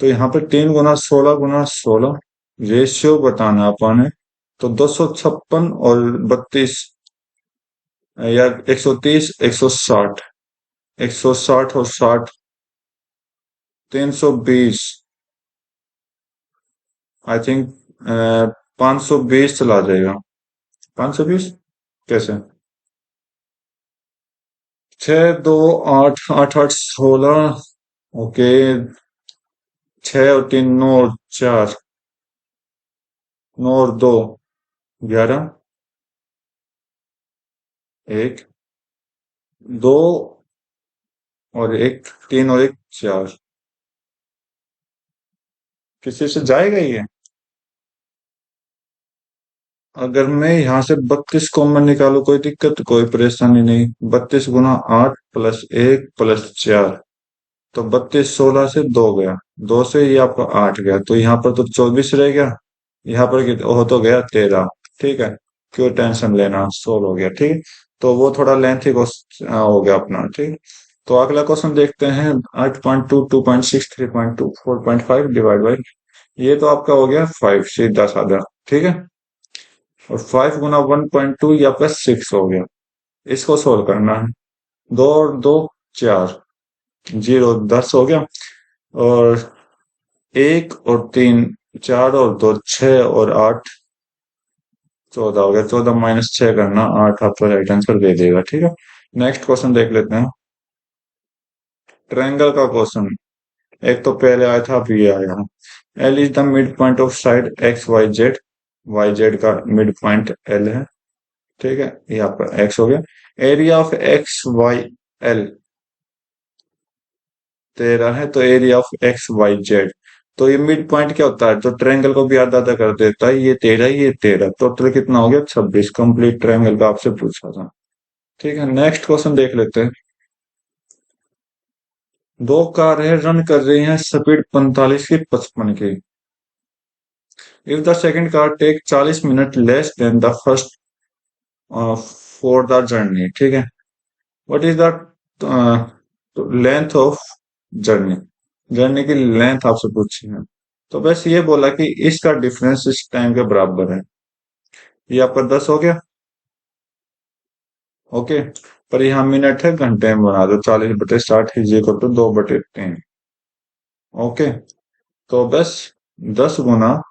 तो यहाँ पे 3 × 16 × 16 रेशियो बताना है अपन, तो 256 और 32, या 130, 160, 160 और 60, 320, आई थिंक 520 चला जाएगा। 520 कैसे, 6 2 8 8 8 16, ओके, 6 और 3 9 और 4, 9 और 2 11, 1 2 और 1, 3 और 1 4, किसी से जाएगा ये। अगर मैं यहाँ से 32 कॉमन निकालू, कोई दिक्कत, कोई परेशानी नहीं। 32 × 8 + 1 + 4, तो 32, 16 से 2 गया, 2 से ये आपका 8 गया, तो यहाँ पर तो 24 रह गया, यहाँ पर हो तो गया 13। ठीक है, क्यों टेंशन लेना, सोल्व हो गया। ठीक, तो वो थोड़ा लेंथी हो गया अपना। ठीक, तो अगला क्वेश्चन देखते हैं। 8.2 2.6 3.2 4.5 डिवाइड बाई ये तो आपका हो गया 5, सीधा साधा। ठीक है। और 5 गुना 1.2 ये आपका 6 हो गया। इसको सोल्व करना है। 2 और 2 4, 0 10 हो गया। और 1 और 3 4 और 2 6 और 8 14 हो गया। 14 माइनस 6 करना, 8 आपका राइट आंसर दे देगा। ठीक है। नेक्स्ट क्वेश्चन देख लेते हैं। ट्रायंगल का क्वेश्चन। एक तो पहले आया था, अब ये आया है। L is the mid point of side X Y Z. Y Z का मिड पॉइंट एल है। ठीक है, ये आपका एक्स हो गया। Area of X Y L 13 है, तो area of X Y Z. तो ये मिड पॉइंट क्या होता है, तो ट्रायंगल को भी आधा आधा कर देता है। ये 13, ये 13, टोटल कितना हो गया 26। कंप्लीट ट्रायंगल का आपसे पूछा था। ठीक है, नेक्स्ट क्वेश्चन देख लेते हैं। दो कार है, रन कर रही हैं स्पीड 45 की 55 की। If the second car take 40 minute less than the first for the journey. ठीक है। What is the length of journey. Journey की लेंथ आपसे पूछी है। तो बस ये बोला कि इसका डिफरेंस इस टाइम के बराबर है। ये आपका 10 हो गया। ओके। पर यहाँ मिनट है, घंटे में बना दो। 40/60 इज इक्वल टू 2/3। ओके। तो बस 10 गुना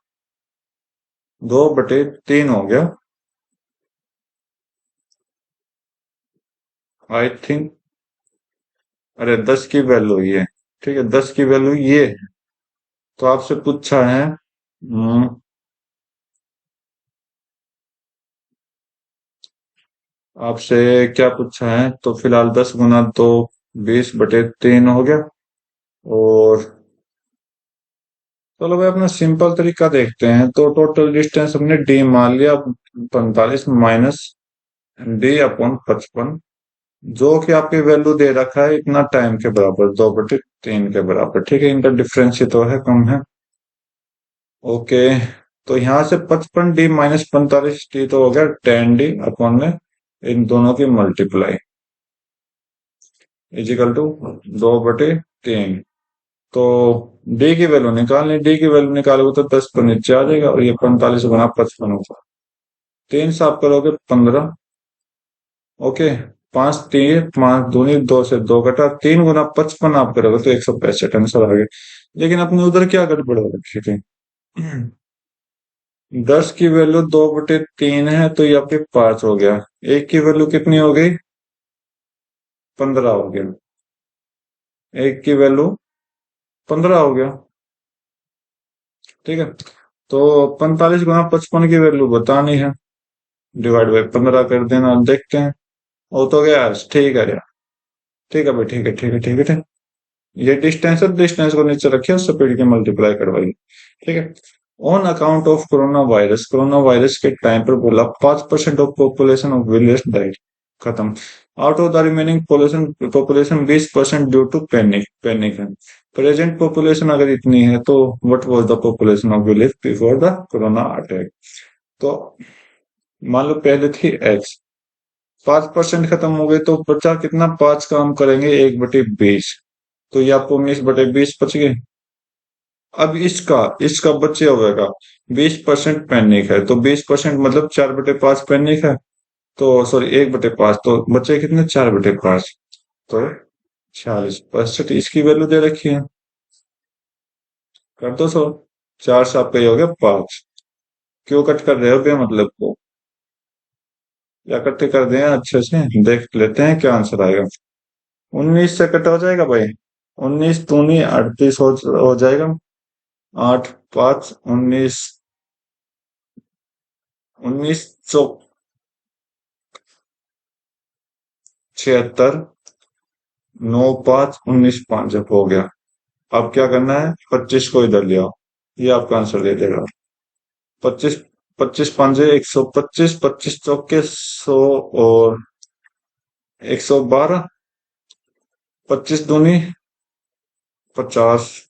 2/3 हो गया। आई थिंक, अरे 10 की वैल्यू ये। ठीक है, 10 की वैल्यू ये है। तो आपसे पूछा है, आपसे क्या पूछा है, तो फिलहाल 10 गुना तो 20/3 हो गया। और चलो भाई, अपना सिंपल तरीका देखते हैं। तो टोटल डिस्टेंस हमने डी मान लिया। 45 माइनस डी अपॉन 55, जो कि आपकी वैल्यू दे रखा है इतना टाइम के बराबर, 2/3 के बराबर। ठीक है, इनका डिफरेंस ही तो है, कम है। ओके। तो यहाँ से 55 डी माइनस 45 डी तो हो गया 10 डी अपॉन में इन दोनों की मल्टीप्लाई इजिकल टू 2/3। तो डी की वैल्यू निकालनी, डी की वैल्यू निकालोगे तो 10 तो नीचे आ जाएगा, और ये 45 गुना 55 होगा। 3 से आप करोगे 15। ओके। 5 3 5 दूनी 2 से 2 घटा, 3 गुना 55 आप करोगे तो 165 आंसर आ गया। लेकिन अपने उधर क्या गड़बड़ हो रखी थी। 10 की वैल्यू 2/3 है, तो ये आपके 5 हो गया। एक की वैल्यू कितनी हो गई, 15 हो गया। एक की वैल्यू 15 हो गया। ठीक है। तो 45 गुना 55 की वैल्यू बतानी है, डिवाइड बाई 15 कर देना, देखते हैं। हो तो गया। ठीक है यार। ठीक है भाई, ठीक है, ठीक है, ठीक है, ठीक। ये डिस्टेंस है, डिस्टेंस को नीचे रखिए, स्पीड की मल्टीप्लाई करवाइए। ठीक है। On account of corona virus, corona virus के टाइम पर बोला 5% of population of village died. खत्म। Out of the remaining population population 20% due to panic, panic है। प्रेजेंट पॉपुलेशन अगर इतनी है, तो what was the population of village before the corona attack. तो मान लो पहले थी एक्स, 5% खत्म हो गए, तो बचा कितना, 5 काम करेंगे 1/20। तो ये आपको 19/20 बच गए। अब इसका इसका बचे हुए का 20% पैनिक है, तो 20% मतलब 4/5 पैनिक है। तो सॉरी 1/5, तो बचे कितने, 4/5। तो 46%, इसकी वैल्यू दे रखी है। कर दो सो। 4 से आपका ये हो गया 5। क्यों कट कर रहे हो बे, मतलब को या इकट्ठे कर दें अच्छे से, देख लेते हैं क्या आंसर आएगा। 19 से कट हो जाएगा भाई। 19 दूनी 38 हो जाएगा। 8 5 19, 1976, 9 5 19 5 जब हो गया। अब क्या करना है, 25 को इधर ले आओ, ये आपका आंसर दे देगा। 25, 25 5 125, 25 चौके 100, और 112, 25 दूनी 50,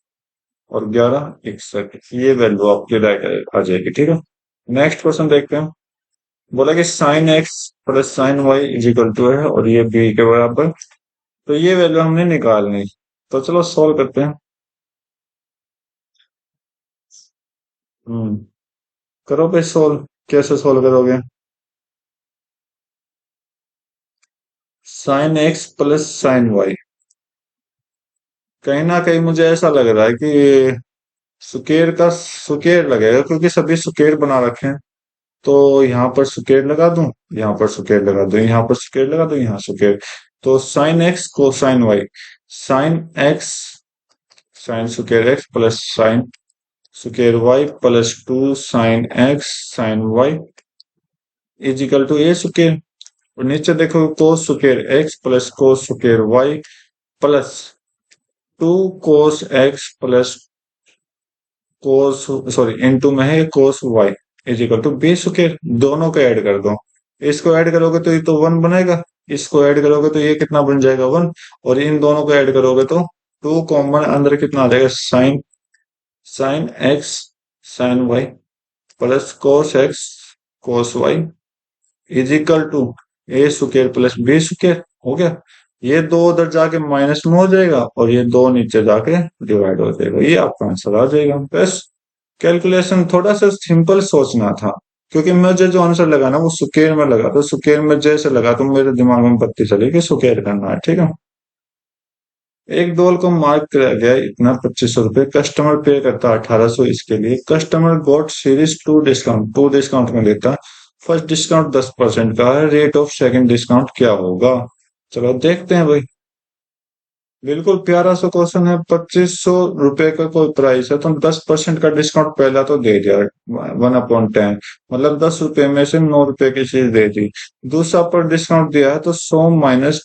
और 11 61, ये वैल्यू आपकी राइट आ जाएगी। ठीक है। नेक्स्ट क्वेश्चन देखते हैं। बोला कि sine x plus sine y is equal to है, और ये बी के बराबर। तो ये वैल्यू हमने निकालनी। तो चलो सॉल्व करते हैं। हम्म करो भाई सोल्व। कैसे सोल्व करोगे? Sine x plus sine y. कहीं ना कहीं मुझे ऐसा लग रहा है कि सुकेर का सुकेर लगेगा, क्योंकि सभी सुकेर बना रखे हैं। तो यहाँ पर सुकेर लगा दूं, यहाँ पर सुकेर लगा दूं, यहाँ पर सुकेर लगा दूं, यहाँ सुकेर। तो साइन एक्स को sine Y, sine x, sine square X plus sine square Y plus 2 sine x sine Y is equal to A square. और नीचे देखो कोस सुकेर X plus cos square Y plus 2 cos X plus cos, sorry into में है cos Y is equal to B square. दोनों को add कर दो। इसको ऐड करोगे तो ये तो वन बनेगा, इसको ऐड करोगे तो ये कितना बन जाएगा वन, और इन दोनों को ऐड करोगे तो टू कॉमन अंदर कितना आ जाएगा sine, sine x sine y plus cos x cos Y is equal to a square plus B square. हो गया। ये दो उधर जाके माइनस में हो जाएगा और ये दो नीचे जाके डिवाइड हो जाएगा। ये आपका आंसर आ जाएगा। बस कैलकुलेशन थोड़ा सा सिंपल सोचना था, क्योंकि मुझे जो आंसर लगा ना वो सुकेर में लगा, तो सुकेर में जैसे लगा तो मेरे दिमाग में बत्ती चली कि सुकेर करना है। ठीक है। एक डॉल को मार्क किया गया इतना 2500 रुपये, कस्टमर पे करता 1800। इसके लिए customer got series two discount, two discount में लेता। फर्स्ट डिस्काउंट 10% का है, रेट ऑफ सेकंड डिस्काउंट क्या होगा? चलो देखते हैं भाई। बिल्कुल प्यारा सा क्वेश्चन है। 2500 रुपए का कोई प्राइस है तो 10% का डिस्काउंट पहला तो दे दिया, 1/10, मतलब 10 रुपए में से 9 रुपए की चीज दे दी। दूसरा पर डिस्काउंट दिया है तो 100 माइनस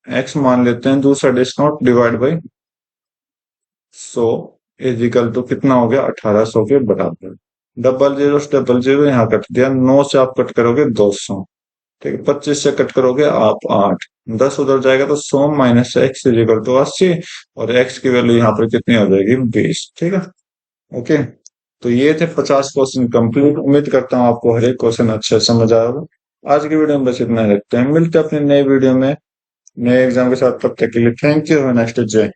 एक्स मान लेते हैं, दूसरा discount divide by 100 is equal to कितना हो गया 1800 के बराबर। डबल जीरो से डबल जीरो यहाँ कट दिया, 9 से आप कट करोगे 200। ठीक है। 25 से कट करोगे आप 8, 10 उधर जाएगा तो 100 माइनस एक्स इजिकल टू 80, और एक्स की वैल्यू यहाँ पर कितनी हो जाएगी 20। ठीक है। ओके। तो ये थे 50 क्वेश्चन कंप्लीट। उम्मीद करता हूँ आपको हर एक क्वेश्चन अच्छे से समझ आया होगा। आज की वीडियो में बस इतना ही रखते हैं, मिलते हैं अपने नए वीडियो में नए एग्जाम के साथ। तब तक के लिए थैंक यू। नेक्स्ट जय।